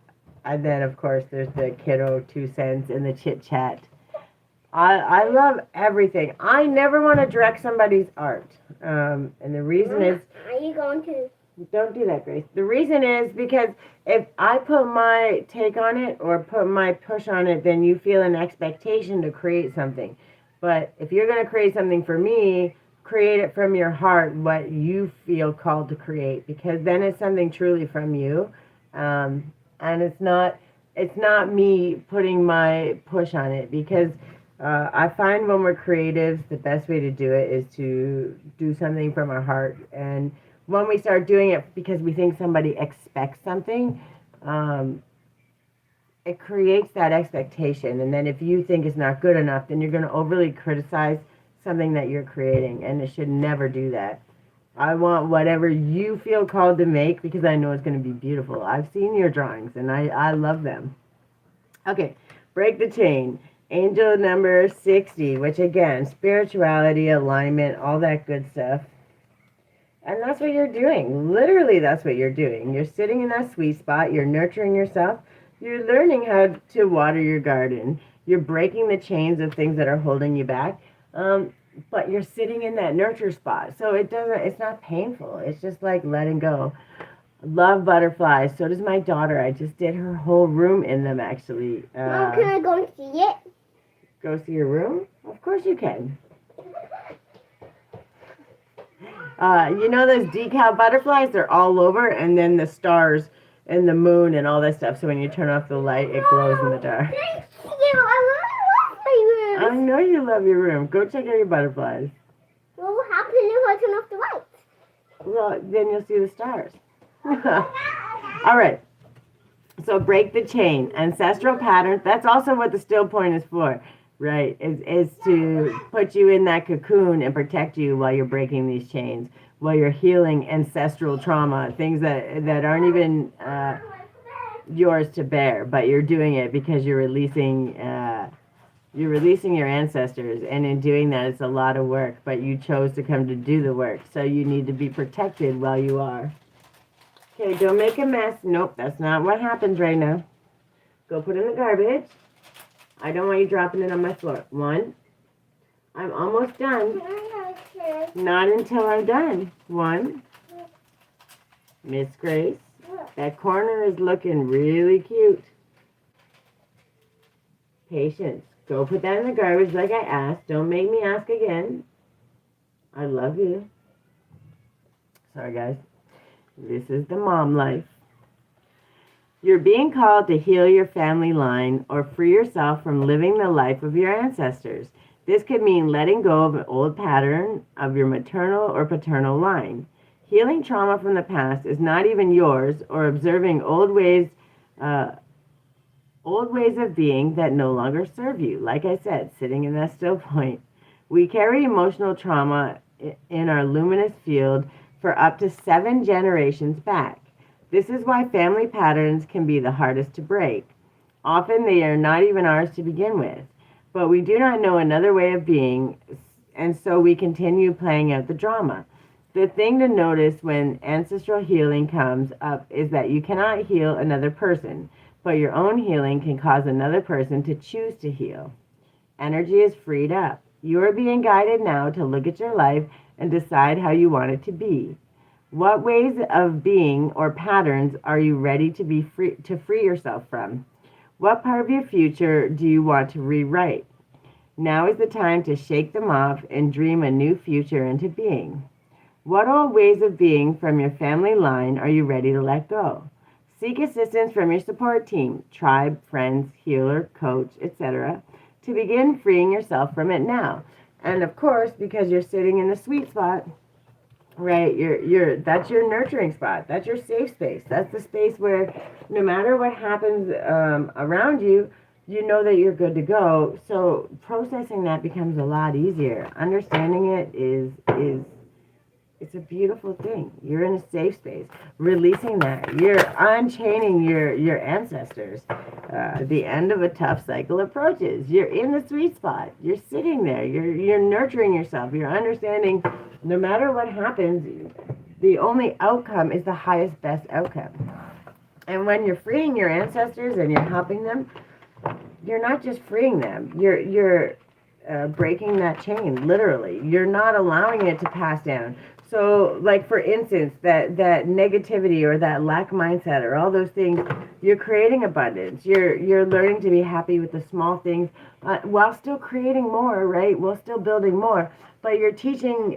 S1: then, of course, there's the kiddo 2 cents and the chit-chat. I love everything. I never want to direct somebody's art. And the reason is...
S2: Are you going to...
S1: Don't do that, Grace. The reason is because if I put my take on it or put my push on it, then you feel an expectation to create something. But if you're going to create something for me, create it from your heart, what you feel called to create. Because then it's something truly from you. And it's not me putting my push on it, because... I find when we're creatives, the best way to do it is to do something from our heart. And when we start doing it because we think somebody expects something, it creates that expectation. And then if you think it's not good enough, then you're going to overly criticize something that you're creating. And it should never do that. I want whatever you feel called to make, because I know it's going to be beautiful. I've seen your drawings and I love them. Okay, break the chain. Angel number 60, which again, spirituality, alignment, all that good stuff. And that's what you're doing. Literally, that's what you're doing. You're sitting in that sweet spot. You're nurturing yourself. You're learning how to water your garden. You're breaking the chains of things that are holding you back. But you're sitting in that nurture spot. So it's not painful. It's just like letting go. Love butterflies. So does my daughter. I just did her whole room in them, actually.
S2: Mom, can I go and see it?
S1: Go see your room? Of course you can. You know those decal butterflies? They're all over, and then the stars and the moon and all that stuff. So when you turn off the light, it glows in the dark.
S2: Thank you. I love my room.
S1: I know you love your room. Go check out your butterflies.
S2: What will happen if I turn off the light?
S1: Well, then you'll see the stars. All right. So break the chain. Ancestral patterns. That's also what the still point is for. Right, is to put you in that cocoon and protect you while you're breaking these chains, while you're healing ancestral trauma, things that aren't even yours to bear, but you're doing it because you're releasing your ancestors, and in doing that, it's a lot of work, but you chose to come to do the work, so you need to be protected while you are. Okay, don't make a mess. Nope, that's not what happens right now. Go put it in the garbage. I don't want you dropping it on my floor. 1. I'm almost done. Not until I'm done. 1. Miss Grace. That corner is looking really cute. Patience. Go put that in the garbage like I asked. Don't make me ask again. I love you. Sorry, guys. This is the mom life. You're being called to heal your family line or free yourself from living the life of your ancestors. This could mean letting go of an old pattern of your maternal or paternal line. Healing trauma from the past is not even yours, or observing old ways of being that no longer serve you. Like I said, sitting in that still point. We carry emotional trauma in our luminous field for up to 7 generations back. This is why family patterns can be the hardest to break. Often they are not even ours to begin with, but we do not know another way of being, and so we continue playing out the drama. The thing to notice when ancestral healing comes up is that you cannot heal another person, but your own healing can cause another person to choose to heal. Energy is freed up. You are being guided now to look at your life and decide how you want it to be. What ways of being or patterns are you ready to be free yourself from? What part of your future do you want to rewrite? Now is the time to shake them off and dream a new future into being. What old ways of being from your family line are you ready to let go? Seek assistance from your support team, tribe, friends, healer, coach, etc., to begin freeing yourself from it now. And of course, because you're sitting in the sweet spot, right, that's your nurturing spot. That's your safe space. That's the space where no matter what happens around you, you know that you're good to go. So processing that becomes a lot easier. Understanding it is it's a beautiful thing. You're in a safe space. Releasing that. You're unchaining your ancestors. The end of a tough cycle approaches. You're in the sweet spot. You're sitting there. You're nurturing yourself. You're understanding no matter what happens, the only outcome is the highest, best outcome. And when you're freeing your ancestors and you're helping them, you're not just freeing them. You're breaking that chain, literally. You're not allowing it to pass down. So, like, for instance, that negativity or that lack mindset or all those things, you're creating abundance. You're learning to be happy with the small things while still creating more, right? While still building more. But you're teaching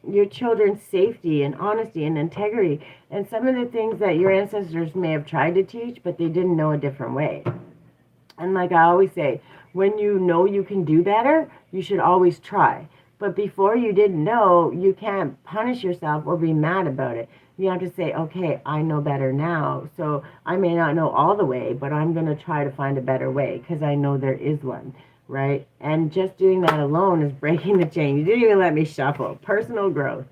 S1: your children safety and honesty and integrity and some of the things that your ancestors may have tried to teach, but they didn't know a different way. And like I always say, when you know you can do better, you should always try. But before you didn't know, you can't punish yourself or be mad about it. You have to say, okay, I know better now. So I may not know all the way, but I'm going to try to find a better way because I know there is one, right? And just doing that alone is breaking the chain. You didn't even let me shuffle. Personal growth,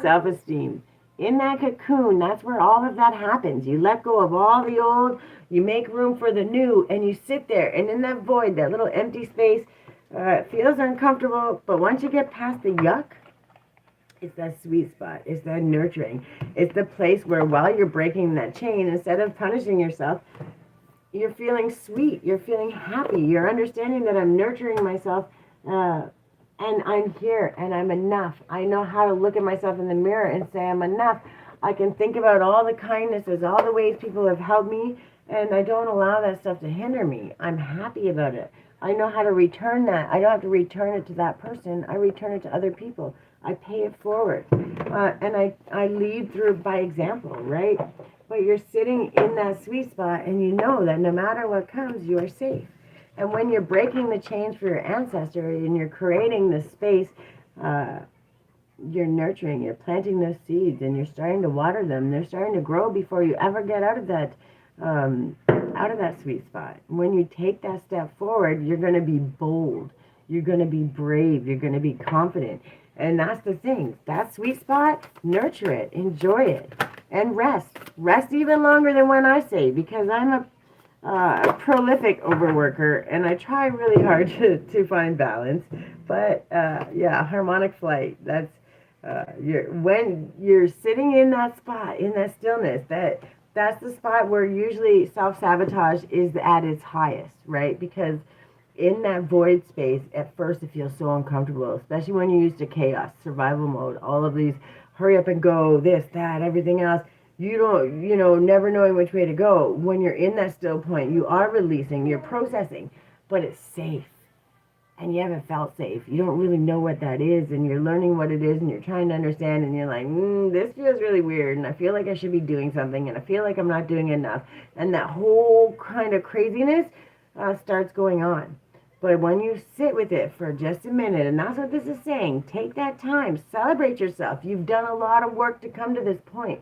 S1: self-esteem. In that cocoon, that's where all of that happens. You let go of all the old, you make room for the new, and you sit there. And in that void, that little empty space, it feels uncomfortable, but once you get past the yuck, it's that sweet spot. It's that nurturing. It's the place where while you're breaking that chain, instead of punishing yourself, you're feeling sweet. You're feeling happy. You're understanding that I'm nurturing myself, and I'm here, and I'm enough. I know how to look at myself in the mirror and say I'm enough. I can think about all the kindnesses, all the ways people have helped me, and I don't allow that stuff to hinder me. I'm happy about it. I know how to return that. I don't have to return it to that person. I return it to other people. I pay it forward. And I lead through by example, right? But you're sitting in that sweet spot and you know that no matter what comes, you are safe. And when you're breaking the chains for your ancestor and you're creating this space, you're nurturing, you're planting those seeds and you're starting to water them. They're starting to grow before you ever get out of that sweet spot. When you take that step forward, you're going to be bold. You're going to be brave. You're going to be confident. And that's the thing. That sweet spot, nurture it, enjoy it, and rest. Rest even longer than when I say, because I'm a prolific overworker, and I try really hard to find balance. But yeah, harmonic flight. That's when you're sitting in that spot, in that stillness. That's the spot where usually self-sabotage is at its highest, right? Because in that void space, at first it feels so uncomfortable, especially when you're used to chaos, survival mode, all of these hurry up and go, this, that, everything else. You don't, never knowing which way to go. When you're in that still point, you are releasing, you're processing, but it's safe. And you haven't felt safe. You don't really know what that is, and you're learning what it is, and you're trying to understand, and you're like, this feels really weird, and I feel like I should be doing something, and I feel like I'm not doing enough. And that whole kind of craziness starts going on. But when you sit with it for just a minute, and that's what this is saying, take that time, celebrate yourself. You've done a lot of work to come to this point.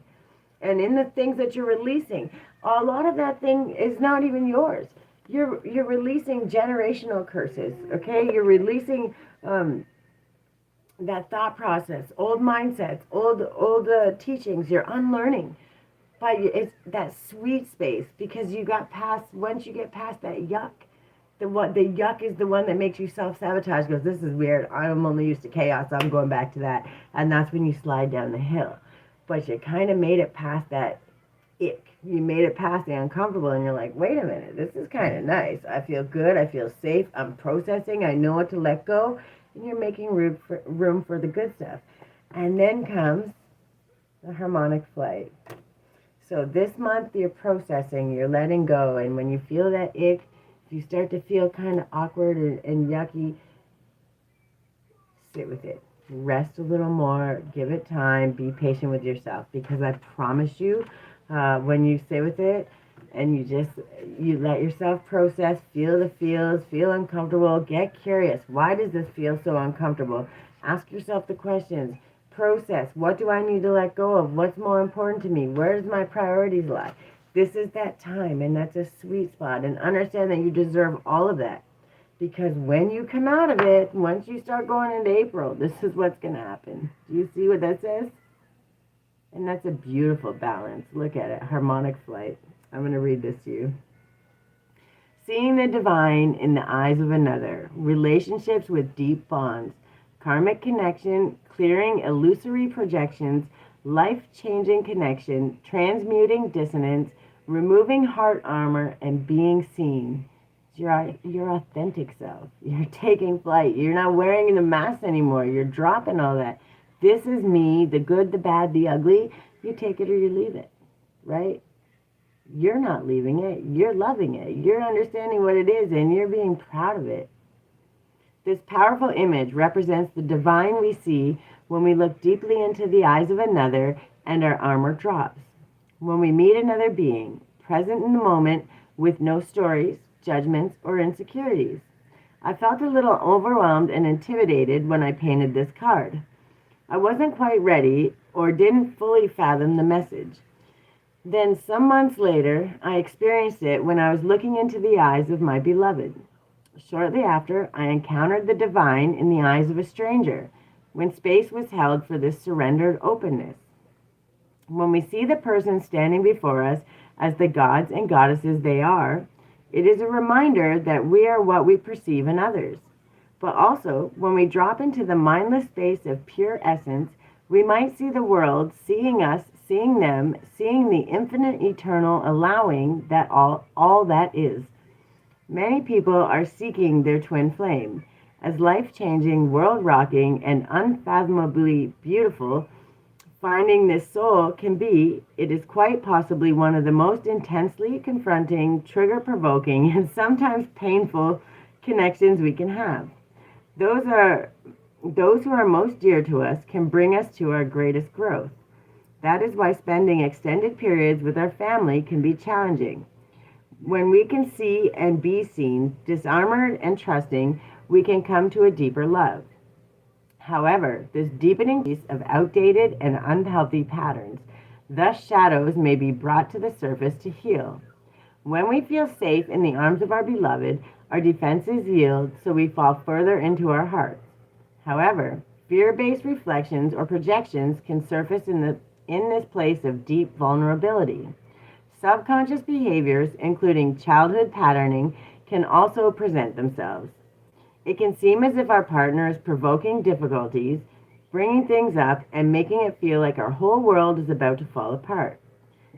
S1: And in the things that you're releasing, a lot of that thing is not even yours. You're releasing generational curses, okay? You're releasing that thought process, old mindsets, old teachings. You're unlearning. But it's that sweet space because once you get past that yuck, The yuck is the one that makes you self-sabotage. Goes, this is weird. I'm only used to chaos. I'm going back to that. And that's when you slide down the hill. But you kind of made it past that ick. You made it past the uncomfortable, and you're like, wait a minute, this is kind of nice. I feel good. I feel safe. I'm processing. I know what to let go. And you're making room for the good stuff. And then comes the harmonic flight. So this month you're processing, you're letting go. And when you feel that ick, if you start to feel kind of awkward and yucky, sit with it. Rest a little more. Give it time. Be patient with yourself. Because I promise you, when you sit with it and you let yourself process, feel the feels, feel uncomfortable, get curious. Why does this feel so uncomfortable? Ask yourself the questions. Process. What do I need to let go of? What's more important to me? Where does my priorities lie? This is that time, and that's a sweet spot. And understand that you deserve all of that. Because when you come out of it, once you start going into April, this is what's going to happen. Do you see what that says? And that's a beautiful balance. Look at it. Harmonic flight. I'm going to read this to you. Seeing the divine in the eyes of another. Relationships with deep bonds. Karmic connection. Clearing illusory projections. Life-changing connection. Transmuting dissonance. Removing heart armor and being seen. Your authentic self. You're taking flight. You're not wearing the mask anymore. You're dropping all that. This is me, the good, the bad, the ugly. You take it or you leave it, right? You're not leaving it. You're loving it. You're understanding what it is, and you're being proud of it. This powerful image represents the divine we see when we look deeply into the eyes of another and our armor drops. When we meet another being, present in the moment with no stories, judgments, or insecurities. I felt a little overwhelmed and intimidated when I painted this card. I wasn't quite ready or didn't fully fathom the message. Then some months later, I experienced it when I was looking into the eyes of my beloved. Shortly after, I encountered the divine in the eyes of a stranger, when space was held for this surrendered openness. When we see the person standing before us as the gods and goddesses they are, it is a reminder that we are what we perceive in others. But also, when we drop into the mindless space of pure essence, we might see the world seeing us, seeing them, seeing the infinite eternal, allowing that all that is. Many people are seeking their twin flame. As life-changing, world-rocking, and unfathomably beautiful finding this soul can be, it is quite possibly one of the most intensely confronting, trigger-provoking, and sometimes painful connections we can have. Those who are most dear to us can bring us to our greatest growth. That is why spending extended periods with our family can be challenging. When we can see and be seen, disarmored and trusting, we can come to a deeper love. However, this deepening piece of outdated and unhealthy patterns, thus shadows may be brought to the surface to heal. When we feel safe in the arms of our beloved, our defenses yield, so we fall further into our hearts. However, fear-based reflections or projections can surface in this place of deep vulnerability. Subconscious behaviors, including childhood patterning, can also present themselves. It can seem as if our partner is provoking difficulties, bringing things up, and making it feel like our whole world is about to fall apart.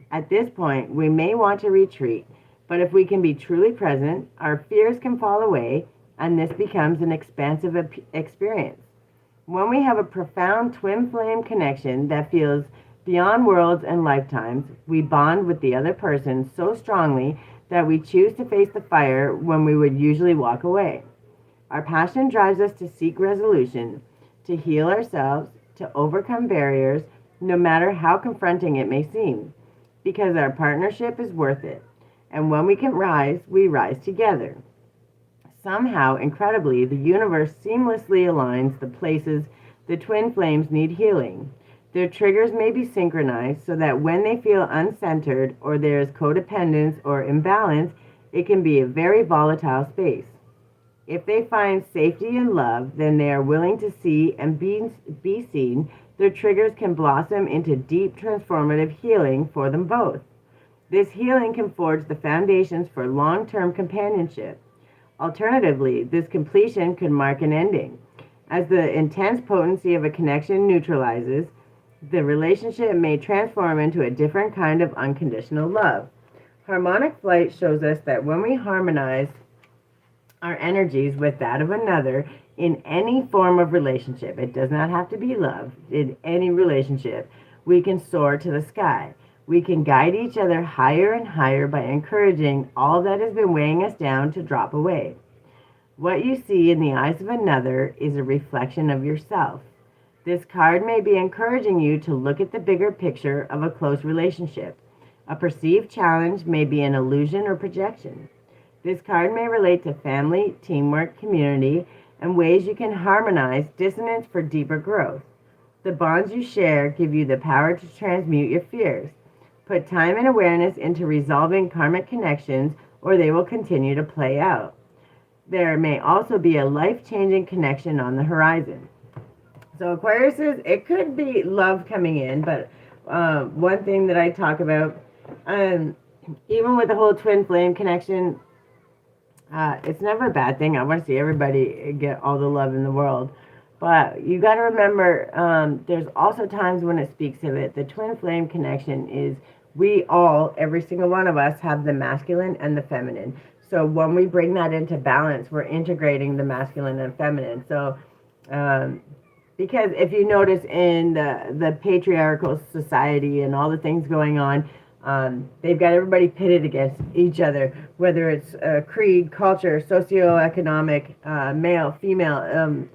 S1: At this point, we may want to retreat, but if we can be truly present, our fears can fall away, and this becomes an expansive experience. When we have a profound twin flame connection that feels beyond worlds and lifetimes, we bond with the other person so strongly that we choose to face the fire when we would usually walk away. Our passion drives us to seek resolution, to heal ourselves, to overcome barriers, no matter how confronting it may seem, because our partnership is worth it. And when we can rise, we rise together. Somehow, incredibly, the universe seamlessly aligns the places the twin flames need healing. Their triggers may be synchronized so that when they feel uncentered or there is codependence or imbalance, it can be a very volatile space. If they find safety and love, then they are willing to see and be seen. Their triggers can blossom into deep transformative healing for them both. This healing can forge the foundations for long-term companionship. Alternatively, this completion could mark an ending. As the intense potency of a connection neutralizes, the relationship may transform into a different kind of unconditional love. Harmonic flight shows us that when we harmonize our energies with that of another in any form of relationship, it does not have to be love, in any relationship, we can soar to the sky. We can guide each other higher and higher by encouraging all that has been weighing us down to drop away. What you see in the eyes of another is a reflection of yourself. This card may be encouraging you to look at the bigger picture of a close relationship. A perceived challenge may be an illusion or projection. This card may relate to family, teamwork, community, and ways you can harmonize dissonance for deeper growth. The bonds you share give you the power to transmute your fears. Put time and awareness into resolving karmic connections, or they will continue to play out. There may also be a life-changing connection on the horizon. So Aquariuses, it could be love coming in, but one thing that I talk about, even with the whole twin flame connection, it's never a bad thing. I want to see everybody get all the love in the world. But you got to remember, there's also times when it speaks of it. The twin flame connection is we all, every single one of us, have the masculine and the feminine. So when we bring that into balance, we're integrating the masculine and feminine. So, because if you notice in the patriarchal society and all the things going on, they've got everybody pitted against each other, whether it's creed, culture, socioeconomic, male, female,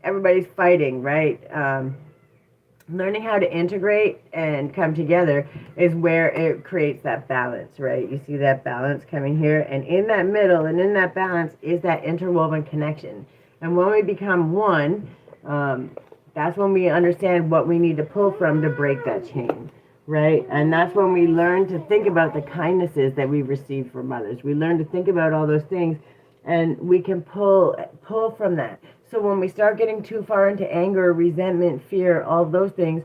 S1: everybody's fighting, right? Learning how to integrate and come together is where it creates that balance, right? You see that balance coming here, and in that middle and in that balance is that interwoven connection. And when we become one, that's when we understand what we need to pull from to break that chain, right? And that's when we learn to think about the kindnesses that we receive from others. We learn to think about all those things, and we can pull from that. So when we start getting too far into anger, resentment, fear, all those things,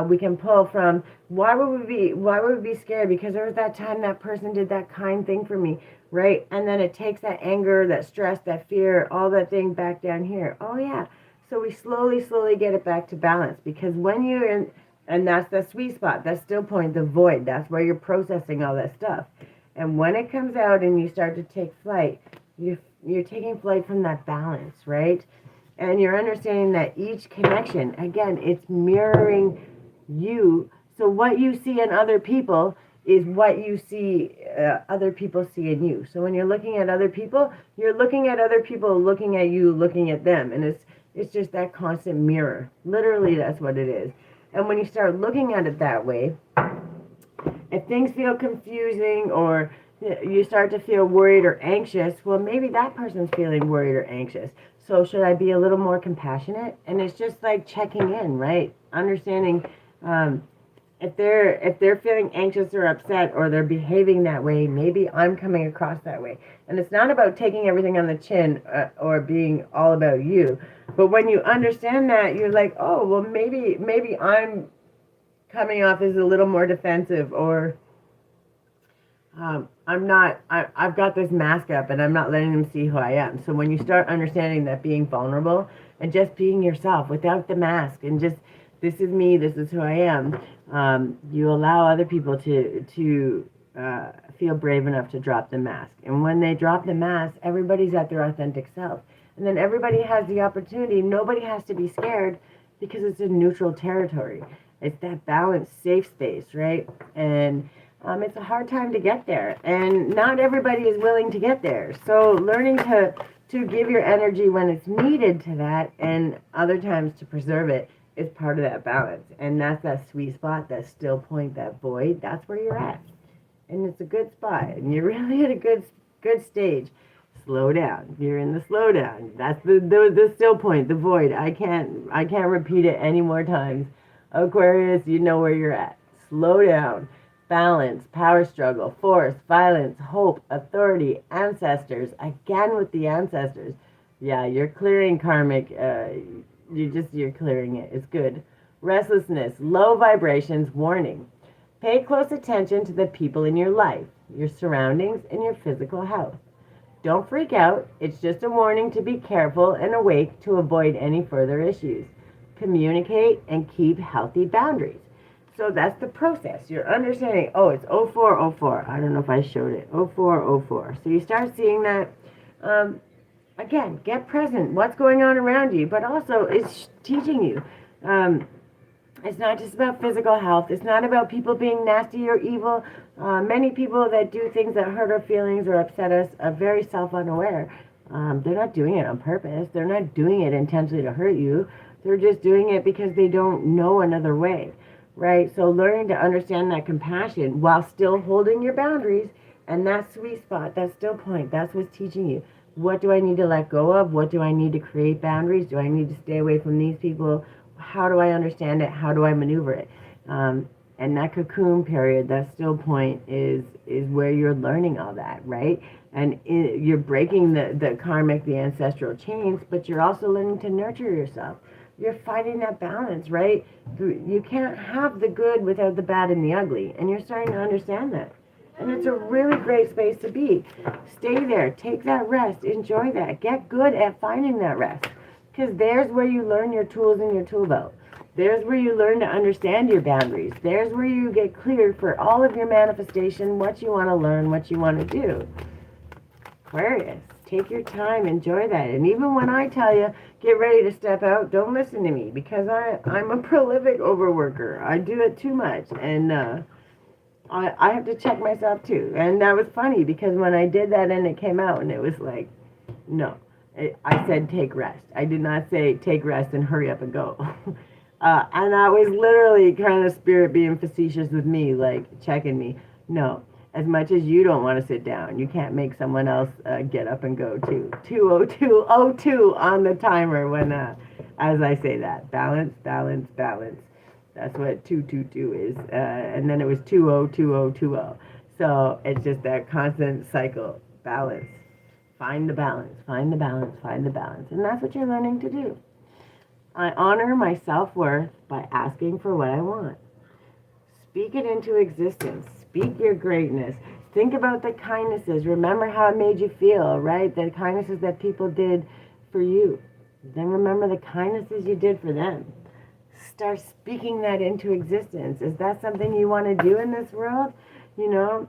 S1: we can pull from why would we be scared? Because there was that time that person did that kind thing for me, right? And then it takes that anger, that stress, that fear, all that thing back down here. Oh yeah. So we slowly get it back to balance, because when you're in, and that's the sweet spot, that still point, the void, that's where you're processing all that stuff. And when it comes out and you start to take flight, you're taking flight from that balance, right? And you're understanding that each connection, again, it's mirroring you. So what you see in other people is what you see other people see in you. So when you're looking at other people, you're looking at other people, looking at you, looking at them. And it's just that constant mirror. Literally, that's what it is. And when you start looking at it that way, if things feel confusing or you start to feel worried or anxious, well, maybe that person's feeling worried or anxious. So should I be a little more compassionate? And it's just like checking in, right? Understanding if they're feeling anxious or upset or they're behaving that way, maybe I'm coming across that way. And it's not about taking everything on the chin or being all about you. But when you understand that, you're like, oh, well, maybe I'm coming off as a little more defensive, or I've got this mask up and I'm not letting them see who I am. So when you start understanding that being vulnerable and just being yourself without the mask and just, this is me, this is who I am, you allow other people to feel brave enough to drop the mask. And when they drop the mask, everybody's at their authentic self. And then everybody has the opportunity. Nobody has to be scared because it's a neutral territory. It's that balanced, safe space, right? And it's a hard time to get there, and not everybody is willing to get there. So learning to give your energy when it's needed to that, and other times to preserve it, is part of that balance. And that's that sweet spot, that still point, that void. That's where you're at, and it's a good spot, and you're really at a good stage. Slow down. You're in the slow down. That's the still point, the void. I can't repeat it any more times. Aquarius, you know where you're at. Slow down. Balance, power struggle, force, violence, hope, authority, ancestors. Again with the ancestors. Yeah, you're clearing karmic. You're clearing it. It's good. Restlessness, low vibrations, warning. Pay close attention to the people in your life, your surroundings, and your physical health. Don't freak out. It's just a warning to be careful and awake to avoid any further issues. Communicate and keep healthy boundaries. So that's the process. You're understanding, oh, it's 0404. I don't know if I showed it. 0404. So you start seeing that. Again, get present. What's going on around you? But also, it's teaching you. It's not just about physical health. It's not about people being nasty or evil. Many people that do things that hurt our feelings or upset us are very self-unaware. They're not doing it on purpose. They're not doing it intentionally to hurt you. They're just doing it because they don't know another way, right? So learning to understand that compassion while still holding your boundaries and that sweet spot, that still point, that's what's teaching you. What do I need to let go of? What do I need to create boundaries? Do I need to stay away from these people? How do I understand it? How do I maneuver it? And that cocoon period, that still point is where you're learning all that, right? And you're breaking the karmic, the ancestral chains, but you're also learning to nurture yourself. You're finding that balance, right? You can't have the good without the bad and the ugly. And you're starting to understand that. And it's a really great space to be. Stay there. Take that rest. Enjoy that. Get good at finding that rest. Because there's where you learn your tools in your tool belt. There's where you learn to understand your boundaries. There's where you get clear for all of your manifestation, what you want to learn, what you want to do. Aquarius, take your time, enjoy that. And even when I tell you, get ready to step out, don't listen to me. Because I'm a prolific overworker. I do it too much. And I have to check myself too. And that was funny because when I did that and it came out and it was like, no. I said take rest. I did not say take rest and hurry up and go. And that was literally kind of spirit being facetious with me, like checking me. No, as much as you don't want to sit down, you can't make someone else get up and go too. 2:02:02 on the timer when, as I say that. Balance, balance, balance. That's what 222 is. And then it was 202020. So it's just that constant cycle. Balance. Find the balance, find the balance, find the balance. And that's what you're learning to do. I honor my self-worth by asking for what I want. Speak it into existence. Speak your greatness. Think about the kindnesses. Remember how it made you feel, right? The kindnesses that people did for you. Then remember the kindnesses you did for them. Start speaking that into existence. Is that something you want to do in this world? You know,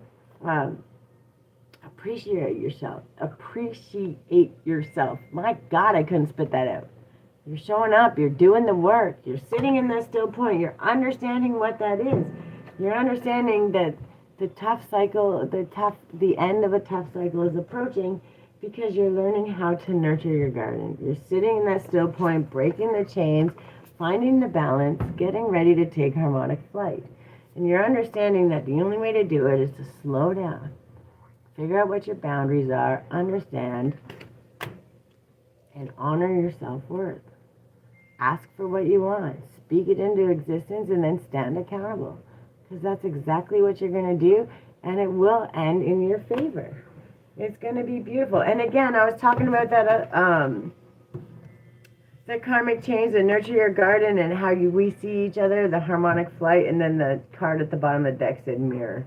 S1: appreciate yourself. Appreciate yourself. My God, I couldn't spit that out. You're showing up. You're doing the work. You're sitting in that still point. You're understanding what that is. You're understanding that the tough cycle, the end of a tough cycle is approaching because you're learning how to nurture your garden. You're sitting in that still point, breaking the chains, finding the balance, getting ready to take harmonic flight. And you're understanding that the only way to do it is to slow down. Figure out what your boundaries are, understand, and honor your self-worth. Ask for what you want. Speak it into existence and then stand accountable. Because that's exactly what you're going to do, and it will end in your favor. It's going to be beautiful. And again, I was talking about that, the karmic chains that nurture your garden and how we see each other, the harmonic flight, and then the card at the bottom of the deck said mirror.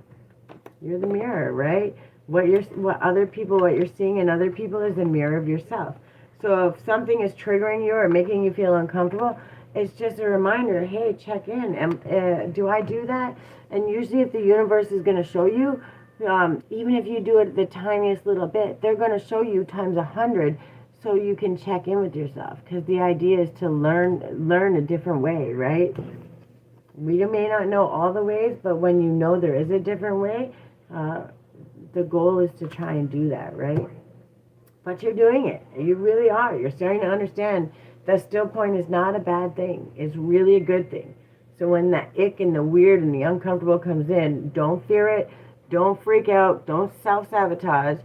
S1: You're the mirror, right? What you're seeing in other people is a mirror of yourself. So if something is triggering you or making you feel uncomfortable, it's just a reminder, hey, check in. Do I do that? And usually if the universe is going to show you, even if you do it the tiniest little bit, they're going to show you times 100 so you can check in with yourself. Because the idea is to learn a different way, right? We may not know all the ways, but when you know there is a different way, the goal is to try and do that, right? But you're doing it. You really are. You're starting to understand that still point is not a bad thing. It's really a good thing. So when that ick and the weird and the uncomfortable comes in, don't fear it. Don't freak out. Don't self-sabotage.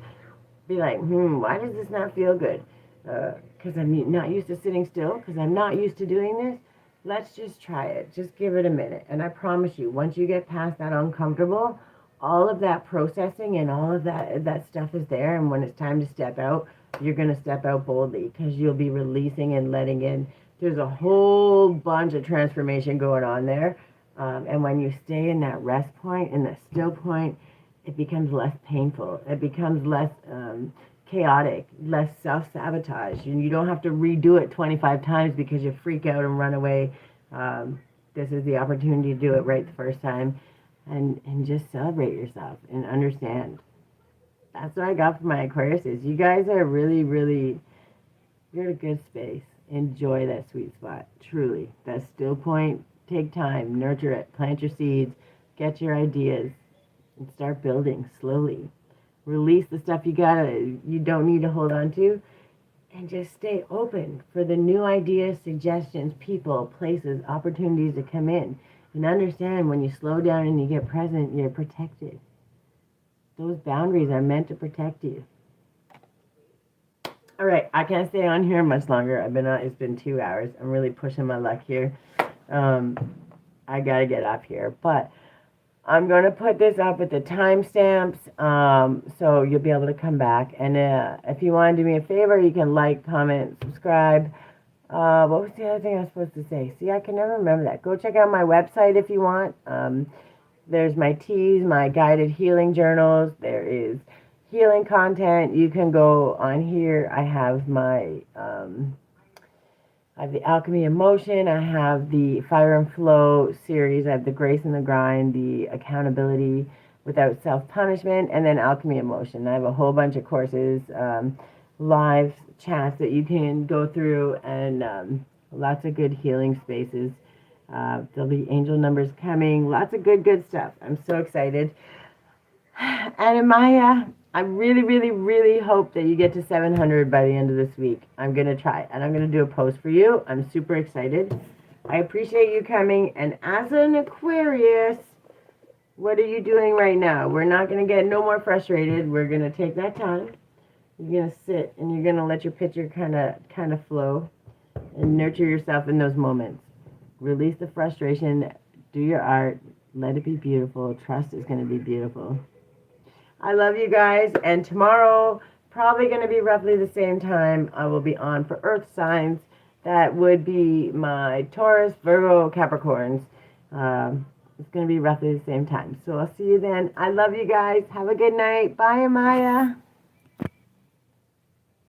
S1: Be like, why does this not feel good? Because I'm not used to sitting still. Because I'm not used to doing this. Let's just try it. Just give it a minute. And I promise you, once you get past that uncomfortable, all of that processing and all of that stuff is there. And when it's time to step out, you're going to step out boldly because you'll be releasing and letting in. There's a whole bunch of transformation going on there. And when you stay in that rest point, in that still point, it becomes less painful. It becomes less chaotic, less self-sabotage, and you don't have to redo it 25 times because you freak out and run away. This is the opportunity to do it right the first time, and just celebrate yourself and understand. That's what I got for my Aquariuses. You guys are really, really, you're in a good space. Enjoy that sweet spot. Truly. That still point, take time, nurture it, plant your seeds, get your ideas, and start building slowly. Release the stuff you don't need to hold on to, and just stay open for the new ideas, suggestions, people, places, opportunities to come in. And understand when you slow down and you get present, you're protected. Those boundaries are meant to protect you. All right, I can't stay on here much longer. It's been 2 hours. I'm really pushing my luck here. I gotta get off here, but I'm gonna put this up with the timestamps, so you'll be able to come back. And if you want to do me a favor, you can like, comment, subscribe. What was the other thing I was supposed to say? See, I can never remember that. Go check out my website if you want. There's my teas, my guided healing journals. There is healing content. You can go on here. I have my, I have the Alchemy of Motion. I have the Fire and Flow series. I have the Grace and the Grind, the Accountability Without Self-Punishment, and then Alchemy of Motion. I have a whole bunch of courses, live chats that you can go through, and lots of good healing spaces. There'll be angel numbers coming. Lots of good stuff. I'm so excited. And in my, I really, really, really hope that you get to 700 by the end of this week. I'm going to try, and I'm going to do a post for you. I'm super excited. I appreciate you coming. And as an Aquarius, what are you doing right now? We're not going to get no more frustrated. We're going to take that time. You're going to sit, and you're going to let your picture kind of flow and nurture yourself in those moments. Release the frustration. Do your art. Let it be beautiful. Trust it's going to be beautiful. I love you guys. And tomorrow, probably going to be roughly the same time, I will be on for Earth signs. That would be my Taurus, Virgo, Capricorns. It's going to be roughly the same time. So I'll see you then. I love you guys. Have a good night. Bye, Amaya.